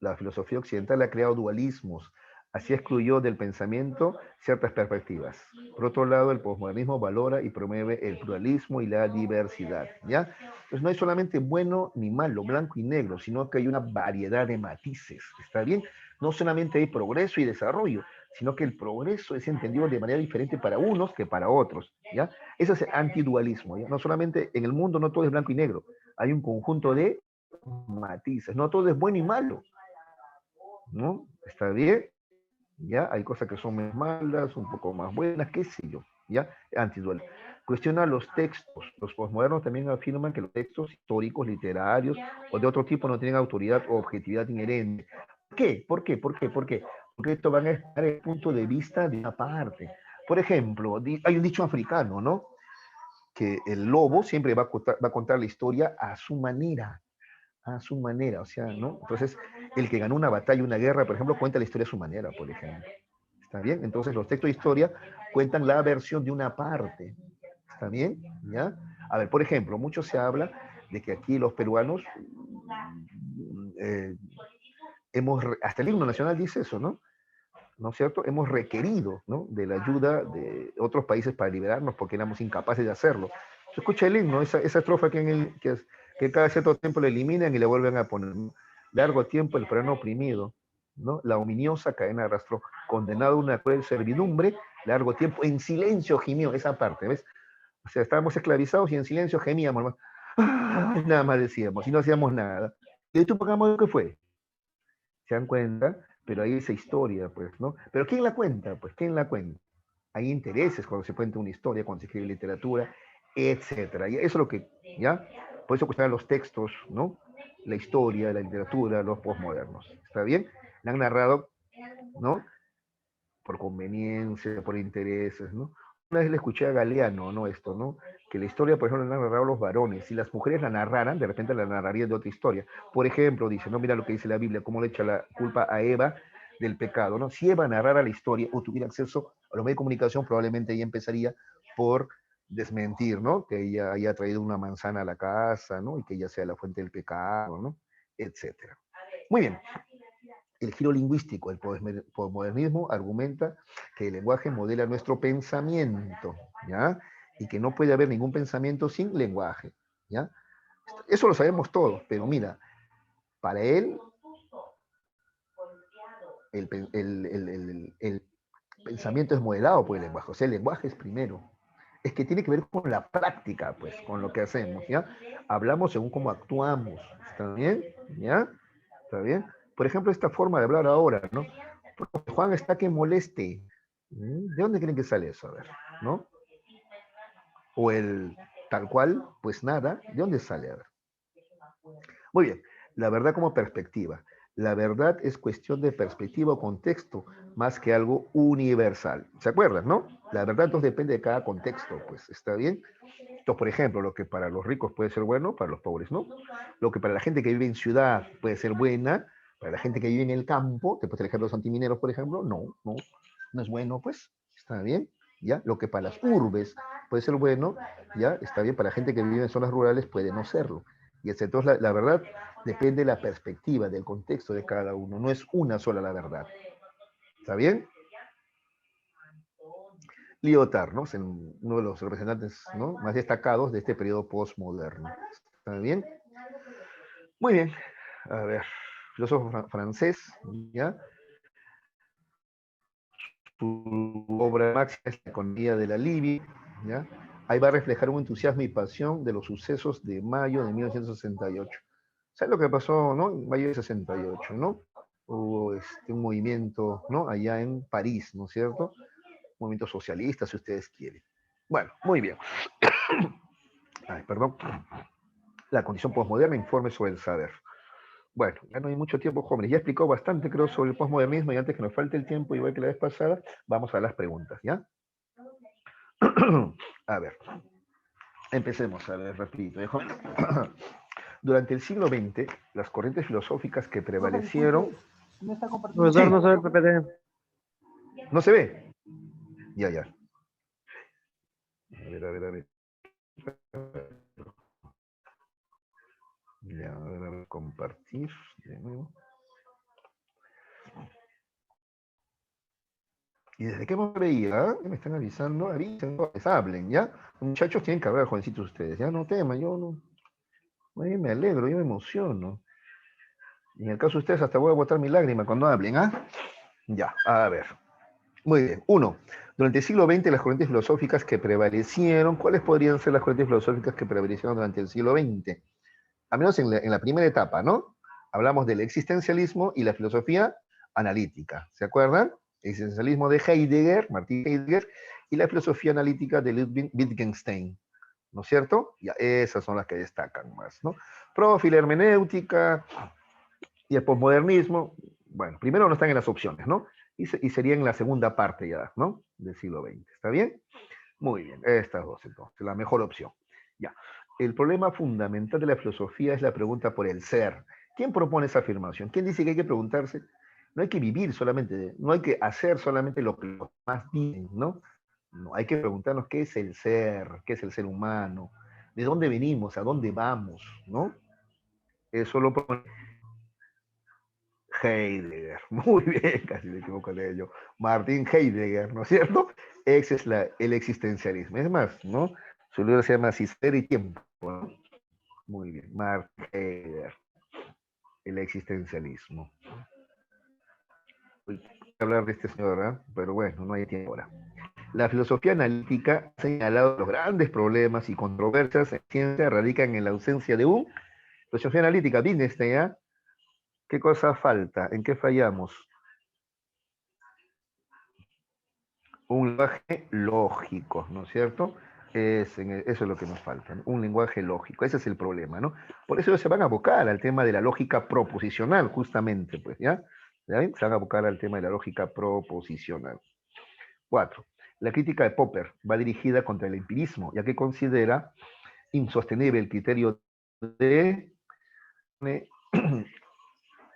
la filosofía occidental ha creado dualismos, así excluyó del pensamiento ciertas perspectivas. Por otro lado, el posmodernismo valora y promueve el pluralismo y la diversidad, ¿ya? Entonces no hay solamente bueno ni malo, blanco y negro, sino que hay una variedad de matices, ¿está bien? No solamente hay progreso y desarrollo, sino que el progreso es entendido de manera diferente para unos que para otros, ¿ya? Eso es el antidualismo, ¿ya? No solamente en el mundo no todo es blanco y negro, hay un conjunto de matices, no todo es bueno y malo, ¿no? ¿Está bien? ¿Ya? Hay cosas que son más malas, un poco más buenas, qué sé yo, ¿ya? Antidual. Cuestiona los textos. Los posmodernos también afirman que los textos históricos, literarios o de otro tipo no tienen autoridad o objetividad inherente. ¿Por qué? ¿Por qué? ¿Por qué? ¿Por qué? Porque esto van a estar el punto de vista de una parte. Por ejemplo, hay un dicho africano, ¿no? Que el lobo siempre va a contar la historia a su manera, o sea, ¿no? Entonces, el que ganó una batalla, una guerra, por ejemplo, cuenta la historia a su manera, por ejemplo. ¿Está bien? Entonces, los textos de historia cuentan la versión de una parte. ¿Está bien? ¿Ya? A ver, por ejemplo, mucho se habla de que aquí los peruanos eh, hasta el himno nacional dice eso, ¿no? ¿No es cierto? Hemos requerido, ¿no?, de la ayuda de otros países para liberarnos porque éramos incapaces de hacerlo. Se escucha el himno, esa estrofa que cada cierto tiempo le eliminan y le vuelven a poner, ¿no? Largo tiempo el peruano oprimido, ¿no? La ominiosa cadena arrastró, condenado a una cruel servidumbre, largo tiempo en silencio gimió, esa parte, ¿ves? O sea, estábamos esclavizados y en silencio gemíamos, ¿no? Nada más decíamos y no hacíamos nada. ¿Y esto pagamos qué fue? ¿Se dan cuenta? Pero hay esa historia, pues, ¿no? Pero ¿quién la cuenta? Pues, ¿quién la cuenta? Hay intereses cuando se cuenta una historia, cuando se escribe literatura, etcétera. Y eso es lo que, ¿ya? Por eso cuestionan los textos, ¿no? La historia, la literatura, los posmodernos. ¿Está bien? La han narrado, ¿no? Por conveniencia, por intereses, ¿no? Una vez le escuché a Galeano, ¿no? Esto, ¿no? Que la historia, por ejemplo, la han narrado los varones. Si las mujeres la narraran, de repente la narrarían de otra historia. Por ejemplo, dice, no, mira lo que dice la Biblia, cómo le echa la culpa a Eva del pecado, ¿no? Si Eva narrara la historia o tuviera acceso a los medios de comunicación, probablemente ella empezaría por desmentir, ¿no? Que ella haya traído una manzana a la casa, ¿no? Y que ella sea la fuente del pecado, ¿no? Etcétera. Muy bien. El giro lingüístico, el posmodernismo argumenta que el lenguaje modela nuestro pensamiento, ¿ya? Y que no puede haber ningún pensamiento sin lenguaje, ¿ya? Eso lo sabemos todos, pero mira, para él el pensamiento es modelado por el lenguaje, o sea, el lenguaje es primero. Es que tiene que ver con la práctica, pues, con lo que hacemos, ¿ya? Hablamos según cómo actuamos, ¿está bien? ¿Ya? ¿Está bien? Por ejemplo, esta forma de hablar ahora, ¿no? Juan está que moleste. ¿De dónde creen que sale eso? A ver, ¿no? O el tal cual, pues nada, ¿de dónde sale? A ver. Muy bien, la verdad como perspectiva. La verdad es cuestión de perspectiva o contexto, más que algo universal. ¿Se acuerdan, no? La verdad entonces depende de cada contexto, pues, ¿está bien? Entonces, por ejemplo, lo que para los ricos puede ser bueno, para los pobres no. Lo que para la gente que vive en ciudad puede ser buena, para la gente que vive en el campo, te puedes el ejemplo de los antimineros, por ejemplo, no es bueno, pues, está bien, ¿ya? Lo que para las urbes puede ser bueno, ¿ya? Está bien, para la gente que vive en zonas rurales puede no serlo. Y entonces la verdad depende de la perspectiva, del contexto de cada uno, no es una sola la verdad. ¿Está bien? Lyotard, ¿no? Es uno de los representantes, ¿no?, más destacados de este periodo postmoderno. ¿Está bien? Muy bien. A ver, filósofo francés, ¿ya? Su obra máxima es La economía de la Libia, ¿ya? Ahí va a reflejar un entusiasmo y pasión de los sucesos de mayo de 1968. ¿Sabes lo que pasó, no? En mayo de 68, ¿no? Hubo un movimiento, ¿no?, allá en París, ¿no es cierto? Un movimiento socialista, si ustedes quieren. Bueno, muy bien. Ay, perdón. La condición postmoderna, informe sobre el saber. Bueno, ya no hay mucho tiempo, jóvenes. Ya explicó bastante, creo, sobre el postmodernismo y antes que nos falte el tiempo, igual que la vez pasada, vamos a las preguntas, ¿ya? A ver. Empecemos, a ver, rapidito. Durante el siglo XX, las corrientes filosóficas que Profe, prevalecieron... disculpe, no está compartiendo Profesor, Sí, no pantalla, sabe el profe. PPT. ¿no se ve? Ya, ya. A ver. Ya, a ver, compartir de nuevo. Y desde que me veía, me están avisando, avisen, no, les hablen, ¿ya? Muchachos tienen que hablar, jovencitos ustedes, ya no teman, yo no, me alegro, yo me emociono. Y en el caso de ustedes hasta voy a botar mi lágrima cuando hablen, ¿ah? Ya, a ver. Muy bien. Uno, durante el siglo XX las corrientes filosóficas que prevalecieron, ¿cuáles podrían ser las corrientes filosóficas que prevalecieron durante el siglo XX? Al menos en la primera etapa, ¿no? Hablamos del existencialismo y la filosofía analítica, ¿se acuerdan? El existencialismo de Heidegger, Martin Heidegger, y la filosofía analítica de Ludwig Wittgenstein, ¿no es cierto? Ya, esas son las que destacan más, ¿no? Profil hermenéutica y el posmodernismo, bueno, primero no están en las opciones, ¿no? Y sería en la segunda parte ya, ¿no? Del siglo XX, ¿está bien? Muy bien, estas dos entonces, la mejor opción. Ya. El problema fundamental de la filosofía es la pregunta por el ser. ¿Quién propone esa afirmación? ¿Quién dice que hay que preguntarse? No hay que vivir solamente, no hay que hacer solamente lo que los demás dicen, ¿no? No, hay que preguntarnos qué es el ser humano, de dónde venimos, a dónde vamos, ¿no? Eso lo propone Heidegger. Muy bien, casi me equivoco de ello. Martin Heidegger, ¿no es cierto? Ese es el existencialismo. Es más, ¿no? Su libro se llama Sistema y Tiempo, ¿no? Muy bien, Martin Heidegger, el existencialismo. Voy a hablar de este señor, ¿verdad? Pero bueno, no hay tiempo ahora. La filosofía analítica ha señalado los grandes problemas y controversias en ciencia radican en la ausencia de un filosofía analítica. Wittgenstein, ¿ya? ¿Qué cosa falta? ¿En qué fallamos? Un lenguaje lógico, ¿no es cierto? Eso es lo que nos falta, ¿no? Un lenguaje lógico, ese es el problema, ¿no? Por eso se van a abocar al tema de la lógica proposicional, justamente, pues, ¿ya? ¿Ya ven? Se van a abocar al tema de la lógica proposicional. 4. La crítica de Popper va dirigida contra el empirismo, ya que considera insostenible el criterio de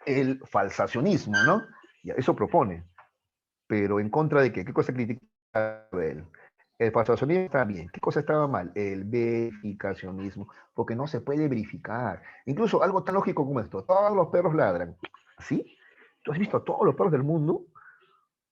el falsacionismo, ¿no? Ya, eso propone, pero en contra de qué cosa critica él. El falsacionismo está bien. ¿Qué cosa estaba mal? El verificacionismo, porque no se puede verificar. Incluso algo tan lógico como esto, todos los perros ladran. ¿Sí? ¿Tú has visto a todos los perros del mundo?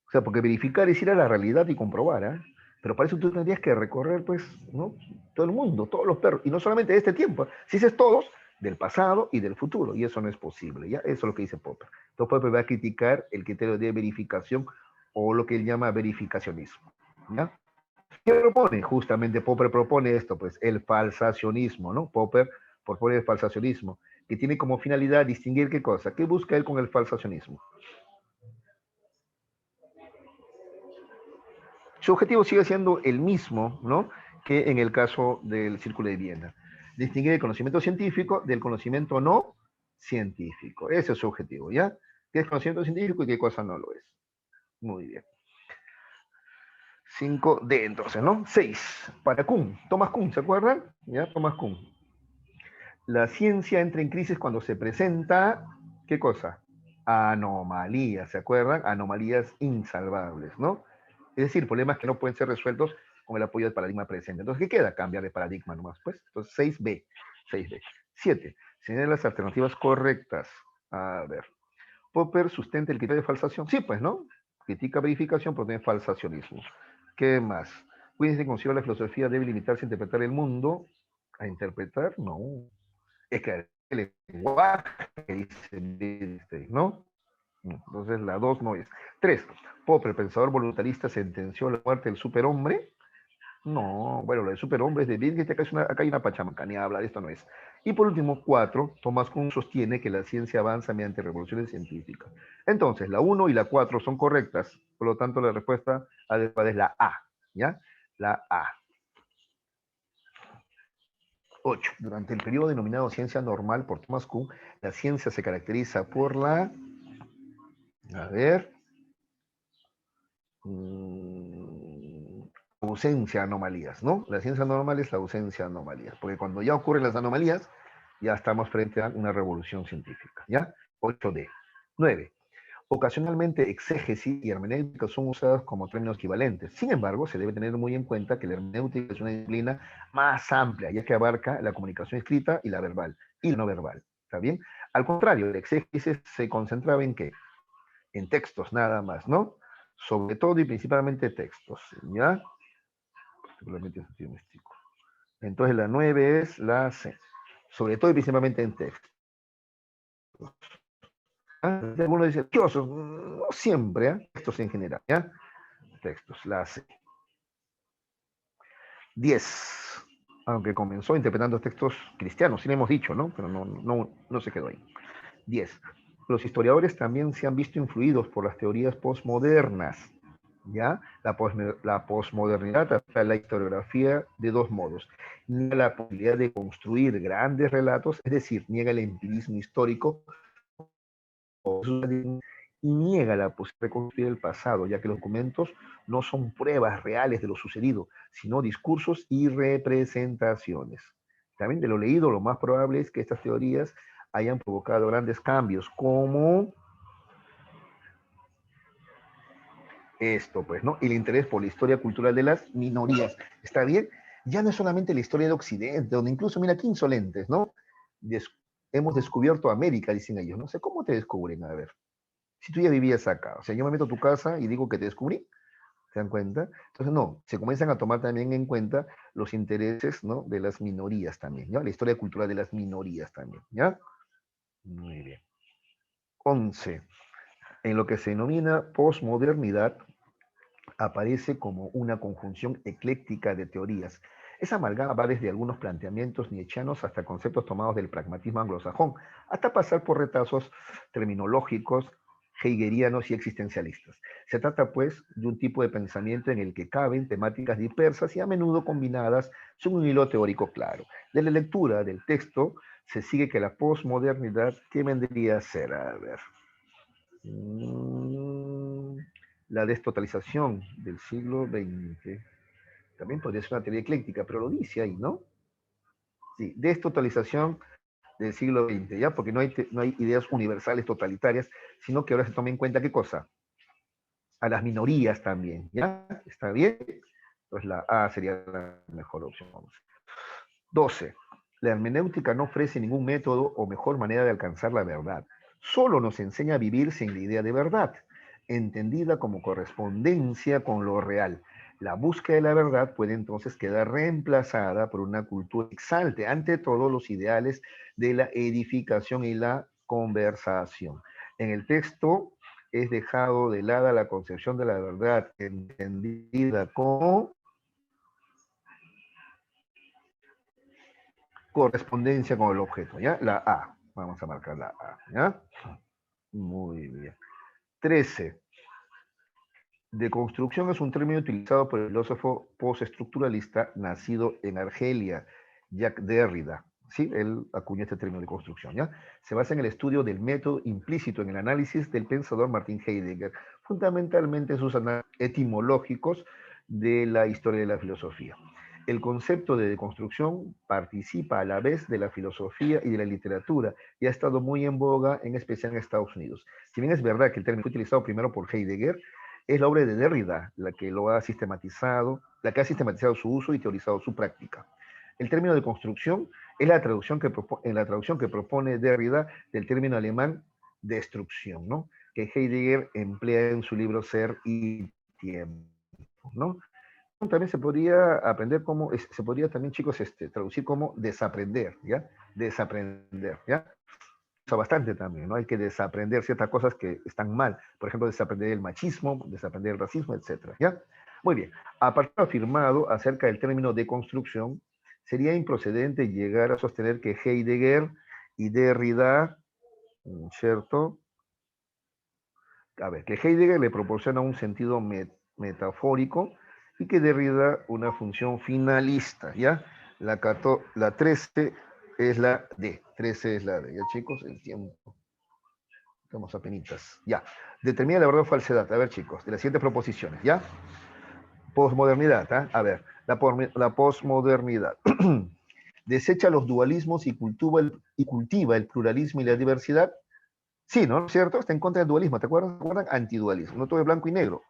O sea, porque verificar es ir a la realidad y comprobar, ¿eh? Pero para eso tú tendrías que recorrer, pues, ¿no? Todo el mundo, todos los perros, y no solamente de este tiempo, si dices todos, del pasado y del futuro, y eso no es posible, ¿ya? Eso es lo que dice Popper. Entonces Popper va a criticar el criterio de verificación o lo que él llama verificacionismo, ¿ya? ¿Qué propone? Justamente Popper propone esto, pues, el falsacionismo, ¿no? Popper propone el falsacionismo, que tiene como finalidad distinguir qué cosa, qué busca él con el falsacionismo. Su objetivo sigue siendo el mismo, ¿no? Que en el caso del Círculo de Viena. Distinguir el conocimiento científico del conocimiento no científico. Ese es su objetivo, ¿ya? ¿Qué es conocimiento científico y qué cosa no lo es? Muy bien. 5D entonces, ¿no? 6. Para Kuhn. Thomas Kuhn, ¿se acuerdan? ¿Ya? Thomas Kuhn. La ciencia entra en crisis cuando se presenta, ¿qué cosa? Anomalías, ¿se acuerdan? Anomalías insalvables, ¿no? Es decir, problemas que no pueden ser resueltos con el apoyo del paradigma presente. Entonces, ¿qué queda? Cambiar de paradigma nomás, pues. Entonces, 6B. 6B. 7. Señala las alternativas correctas. A ver. Popper sustenta el criterio de falsación. Sí, pues, ¿no? Critica verificación, pero tiene falsacionismo. ¿Qué más? Wittgenstein considera la filosofía debe limitarse a interpretar el mundo. ¿A interpretar? No. Es que el lenguaje dice Wittgenstein, ¿no? Entonces la 2 no es. 3. Popper, el pensador voluntarista, sentenció la muerte del superhombre. No, bueno, lo de superhombre es de Wittgenstein, acá hay una pachamaca, ni habla, esto no es. Y por último, 4. Thomas Kuhn sostiene que la ciencia avanza mediante revoluciones científicas. Entonces, la 1 y la 4 son correctas, por lo tanto la respuesta adecuada es la A, ¿ya? La A. 8. Durante el periodo denominado ciencia normal por Thomas Kuhn, la ciencia se caracteriza por la... A ver... ausencia de anomalías, ¿no? La ciencia normal es la ausencia de anomalías, porque cuando ya ocurren las anomalías, ya estamos frente a una revolución científica, ¿ya? 8D. 9. Ocasionalmente, exégesis y hermenéutica son usadas como términos equivalentes. Sin embargo, se debe tener muy en cuenta que la hermenéutica es una disciplina más amplia, ya que abarca la comunicación escrita y la verbal, y la no verbal. ¿Está bien? Al contrario, el exégesis se concentraba en qué? En textos nada más, ¿no? Sobre todo y principalmente textos, ¿ya? Particularmente estilístico. Entonces la 9 es la C. Sobre todo y principalmente en textos. ¿Ah? Algunos dicen, Dios, no siempre, ¿eh? Textos en general, ¿ya? Textos, la C. 10. Aunque comenzó interpretando textos cristianos, sí le hemos dicho, ¿no? Pero no se quedó ahí. 10. Los historiadores también se han visto influidos por las teorías postmodernas. ¿Ya? La posmodernidad trata la historiografía de dos modos. Niega la posibilidad de construir grandes relatos, es decir, niega el empirismo histórico y niega la posibilidad de construir el pasado, ya que los documentos no son pruebas reales de lo sucedido, sino discursos y representaciones. También de lo leído, lo más probable es que estas teorías hayan provocado grandes cambios, como esto, pues, ¿no? El interés por la historia cultural de las minorías. ¿Está bien? Ya no es solamente la historia de Occidente, donde incluso, mira, qué insolentes, ¿no? Des hemos descubierto América, dicen ellos. No sé cómo te descubren, a ver. Si tú ya vivías acá, o sea, yo me meto a tu casa y digo que te descubrí, ¿se dan cuenta? Entonces, no, se comienzan a tomar también en cuenta los intereses, ¿no? De las minorías también, ¿ya? La historia cultural de las minorías también, ¿ya? Muy bien. 11. En lo que se denomina posmodernidad, aparece como una conjunción ecléctica de teorías. Esa amalgama va desde algunos planteamientos nietzscheanos hasta conceptos tomados del pragmatismo anglosajón, hasta pasar por retazos terminológicos heideggerianos y existencialistas. Se trata, pues, de un tipo de pensamiento en el que caben temáticas dispersas y a menudo combinadas sin un hilo teórico claro. De la lectura del texto se sigue que la posmodernidad, ¿qué vendría a ser? A ver. La destotalización del siglo XX. También podría ser una teoría ecléctica, pero lo dice ahí, ¿no? Sí, destotalización del siglo XX, ¿ya? Porque no hay ideas universales totalitarias, sino que ahora se toma en cuenta, ¿qué cosa? A las minorías también, ¿ya? ¿Está bien? Pues la A sería la mejor opción. 12. La hermenéutica no ofrece ningún método o mejor manera de alcanzar la verdad. Solo nos enseña a vivir sin la idea de verdad, entendida como correspondencia con lo real. La búsqueda de la verdad puede entonces quedar reemplazada por una cultura que exalte ante todo los ideales de la edificación y la conversación. En el texto es dejado de lado la concepción de la verdad entendida como correspondencia con el objeto, ¿ya? La A. Vamos a marcar la A, ¿ya? Muy bien. 13. Deconstrucción es un término utilizado por el filósofo postestructuralista nacido en Argelia, Jacques Derrida. ¿Sí? Él acuñó este término de construcción, ¿ya? Se basa en el estudio del método implícito en el análisis del pensador Martin Heidegger, fundamentalmente en sus análisis etimológicos de la historia de la filosofía. El concepto de deconstrucción participa a la vez de la filosofía y de la literatura y ha estado muy en boga, en especial en Estados Unidos. Si bien es verdad que el término fue utilizado primero por Heidegger, es la obra de Derrida la que lo ha sistematizado, la que ha sistematizado su uso y teorizado su práctica. El término de construcción es la traducción que propone Derrida del término alemán destrucción, ¿no? Que Heidegger emplea en su libro Ser y Tiempo, ¿no? También se podría aprender como, se podría también, chicos, traducir como desaprender, ¿ya? Desaprender, ¿ya? Usa bastante también, ¿no? Hay que desaprender ciertas cosas que están mal. Por ejemplo, desaprender el machismo, desaprender el racismo, etcétera, ¿ya? Muy bien. Aparte afirmado acerca del término de construcción, sería improcedente llegar a sostener que Heidegger y Derrida, ¿cierto? A ver, que Heidegger le proporciona un sentido metafórico y que Derrida una función finalista, ¿ya? La 13 es la D, 13 es la D, ¿ya chicos? El tiempo. Estamos a penitas. Ya. Determina la verdad o falsedad. A ver, chicos, de las siguientes proposiciones, ¿ya? Posmodernidad, ¿ah? A ver, la posmodernidad. Desecha los dualismos y cultiva el pluralismo y la diversidad. Sí, ¿no? ¿Cierto? Está en contra del dualismo, ¿te acuerdas? ¿Te acuerdan? Antidualismo, no todo es blanco y negro,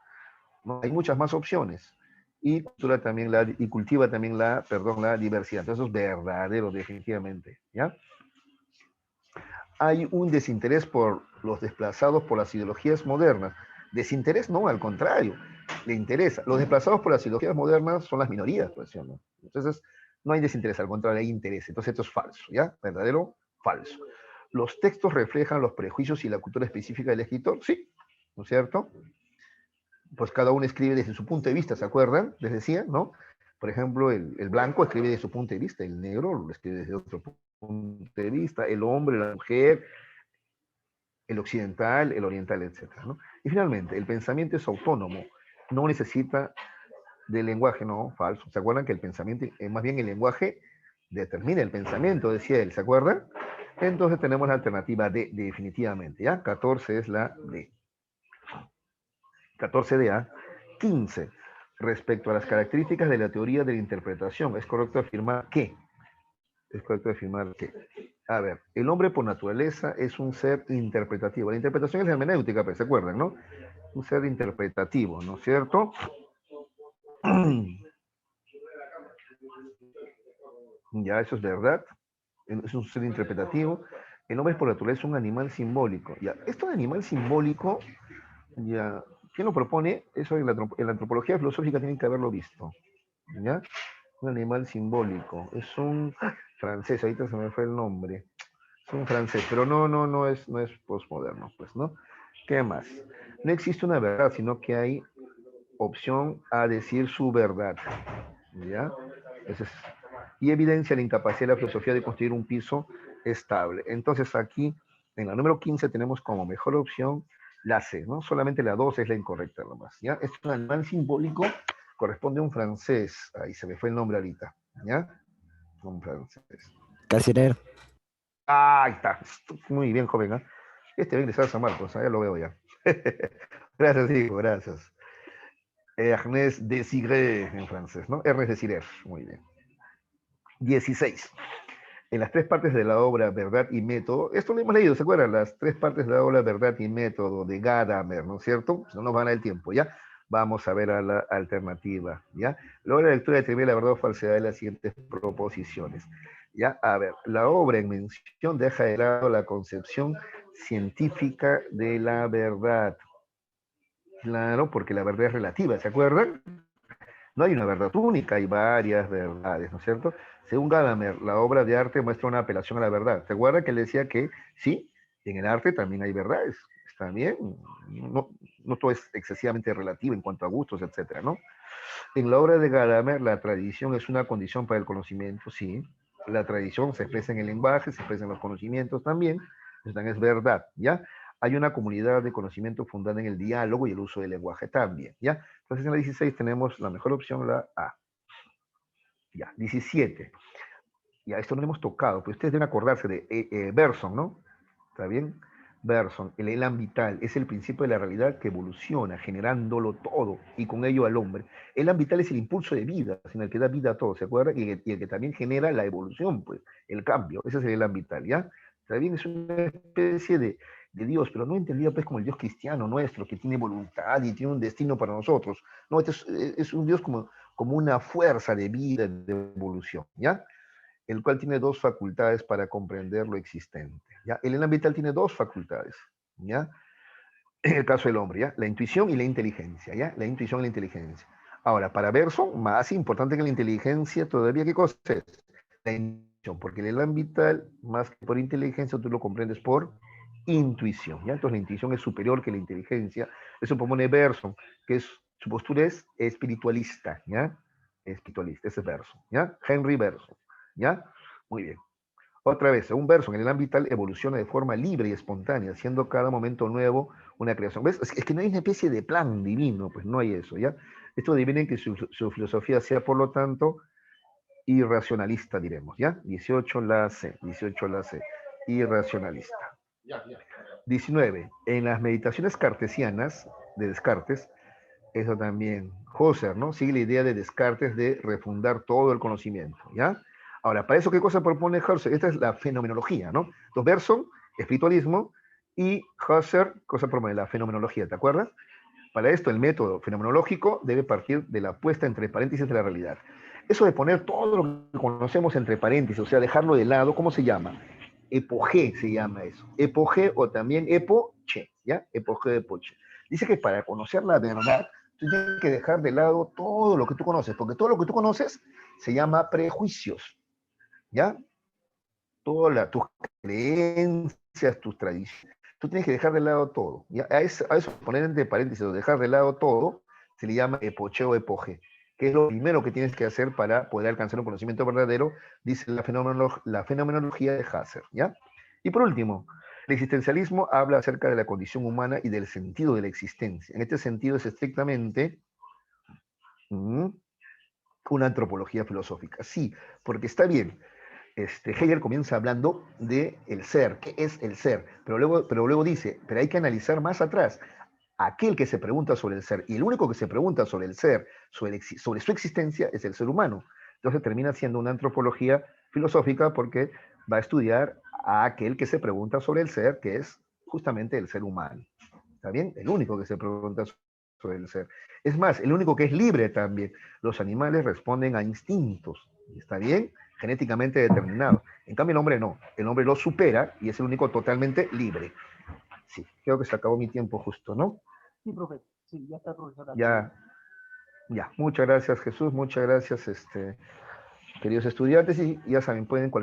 ¿no? Hay muchas más opciones. Y, y cultiva también la diversidad. Entonces, eso es verdadero, definitivamente, ¿ya? Hay un desinterés por los desplazados por las ideologías modernas. Desinterés no, al contrario, le interesa. Los desplazados por las ideologías modernas son las minorías, pues, ¿sí o no? Entonces, no hay desinterés, al contrario, hay interés. Entonces, esto es falso, ¿ya? ¿Verdadero? Falso. ¿Los textos reflejan los prejuicios y la cultura específica del escritor? Sí, ¿no es cierto? Pues cada uno escribe desde su punto de vista, ¿se acuerdan? Les decía, ¿no? Por ejemplo, el blanco escribe desde su punto de vista, el negro lo escribe desde otro punto de vista, el hombre, la mujer, el occidental, el oriental, etcétera, ¿no? Y finalmente, el pensamiento es autónomo, no necesita del lenguaje, no, falso. ¿Se acuerdan que el pensamiento, más bien el lenguaje determina el pensamiento, decía él, ¿se acuerdan? Entonces tenemos la alternativa D, definitivamente, ¿ya? 14 es la D. 14 de A. 15. Respecto a las características de la teoría de la interpretación, ¿es correcto afirmar qué? Es correcto afirmar que, a ver, el hombre por naturaleza es un ser interpretativo. La interpretación es la hermenéutica, pues, ¿se acuerdan, no? Un ser interpretativo, ¿no es cierto? Ya, eso es verdad. Es un ser interpretativo. El hombre por naturaleza es un animal simbólico. Ya, esto de animal simbólico, ya, ¿quién lo propone? Eso en la antropología filosófica tienen que haberlo visto. ¿Ya? Un animal simbólico. Es un francés, ahorita se me fue el nombre. Es un francés, pero no es postmoderno, pues, ¿no? ¿Qué más? No existe una verdad, sino que hay opción a decir su verdad, ¿ya? Ese es, y evidencia la incapacidad de la filosofía de construir un piso estable. Entonces aquí, en la número 15 tenemos como mejor opción la C, ¿no? Solamente la 2 es la incorrecta nomás, ¿ya? Es un animal simbólico, corresponde a un francés, ahí se me fue el nombre ahorita, ¿ya? Un francés. Casirer. Ah, ahí está. Muy bien, joven. ¿Eh? Este va a ingresar a San Marcos, ya lo veo ya. Gracias, hijo, gracias. Ernest Desiré en francés, ¿no? Ernest Desiré, muy bien. 16. En las tres partes de la obra Verdad y Método, esto lo hemos leído, ¿se acuerdan? Las tres partes de la obra Verdad y Método de Gadamer, ¿no es cierto? No nos van a dar el tiempo, ¿ya? Vamos a ver a la alternativa, ¿ya? La obra de lectura determina la verdad o falsedad de las siguientes proposiciones. ¿Ya? A ver, la obra en mención deja de lado la concepción científica de la verdad. Claro, porque la verdad es relativa, ¿se acuerdan? No hay una verdad única, hay varias verdades, ¿no es cierto? Según Gadamer, la obra de arte muestra una apelación a la verdad. ¿Se acuerdan que él decía que sí, en el arte también hay verdades? Está bien, no todo es excesivamente relativo en cuanto a gustos, etcétera, ¿no? En la obra de Gadamer, la tradición es una condición para el conocimiento, sí. La tradición se expresa en el lenguaje, se expresa en los conocimientos también. Eso también es verdad, ¿ya? Hay una comunidad de conocimiento fundada en el diálogo y el uso del lenguaje también, ¿ya? Entonces en la 16 tenemos la mejor opción, la A. Ya, 17. Ya, esto no lo hemos tocado, pero ustedes deben acordarse de Bergson, ¿no? ¿Está bien? Bergson, el elan vital, es el principio de la realidad que evoluciona, generándolo todo, y con ello al hombre. El elan vital es el impulso de vida, en el que da vida a todo, ¿se acuerda? Y el que también genera la evolución, pues, el cambio. Ese es el elan vital, ¿ya? Está bien, es una especie de Dios, pero no entendido pues como el Dios cristiano nuestro, que tiene voluntad y tiene un destino para nosotros. No, este es un Dios como una fuerza de vida, de evolución, ¿ya? El cual tiene dos facultades para comprender lo existente. ¿Ya? El elan vital tiene dos facultades, ¿ya? En el caso del hombre, ¿ya? La intuición y la inteligencia, ¿ya? La intuición y la inteligencia. Ahora, para Bergson, más importante que la inteligencia todavía, ¿qué cosa es? La intuición, porque el elan vital, más que por inteligencia, tú lo comprendes por intuición, ¿ya? Entonces la intuición es superior que la inteligencia. Eso propone Bergson, que su postura es espiritualista, ¿ya? Espiritualista, ese es Bergson, ¿ya? Henry Bergson, ¿ya? Muy bien. Otra vez, según Bergson, el elan vital evoluciona de forma libre y espontánea, siendo cada momento nuevo una creación. ¿Ves? Es que no hay una especie de plan divino, pues no hay eso, ¿ya? Esto adivinen que su filosofía sea, por lo tanto, irracionalista, diremos, ¿ya? 18 la C, 18 la C, irracionalista. 19. En las meditaciones cartesianas de Descartes, Eso también. Husserl, ¿no? Sigue la idea de Descartes de refundar todo el conocimiento, ¿ya? Ahora, ¿para eso qué cosa propone Husserl? Esta es la fenomenología, ¿no? Entonces, Bergson, espiritualismo, y Husserl, cosa propone la fenomenología, ¿te acuerdas? Para esto, el método fenomenológico debe partir de la puesta entre paréntesis de la realidad. Eso de poner todo lo que conocemos entre paréntesis, o sea, dejarlo de lado, ¿cómo se llama? Epogé se llama eso. Epogé o también epoche, ¿ya? Epogé de poche. Dice que para conocer la verdad, tú tienes que dejar de lado todo lo que tú conoces, porque todo lo que tú conoces se llama prejuicios, ¿ya? Tus creencias, tus tradiciones. Tú tienes que dejar de lado todo. ¿Ya? A eso poner entre paréntesis o dejar de lado todo, se le llama epoche o epoge, que es lo primero que tienes que hacer para poder alcanzar un conocimiento verdadero, dice la fenomenología de Husserl. ¿Ya? Y por último, el existencialismo habla acerca de la condición humana y del sentido de la existencia. En este sentido es estrictamente una antropología filosófica. Sí, porque está bien, Hegel comienza hablando de el ser, qué es el ser, pero luego dice, pero hay que analizar más atrás, aquel que se pregunta sobre el ser, y el único que se pregunta sobre el ser, sobre su existencia, es el ser humano. Entonces termina siendo una antropología filosófica porque va a estudiar a aquel que se pregunta sobre el ser, que es justamente el ser humano. ¿Está bien? El único que se pregunta sobre el ser. Es más, el único que es libre también. Los animales responden a instintos. ¿Está bien? Genéticamente determinados. En cambio, el hombre no. El hombre lo supera y es el único totalmente libre. Sí, creo que se acabó mi tiempo justo, ¿no? Sí, profe. Sí, ya está, profesor. Ya, ya. Muchas gracias, Jesús. Muchas gracias, queridos estudiantes. Y ya saben, pueden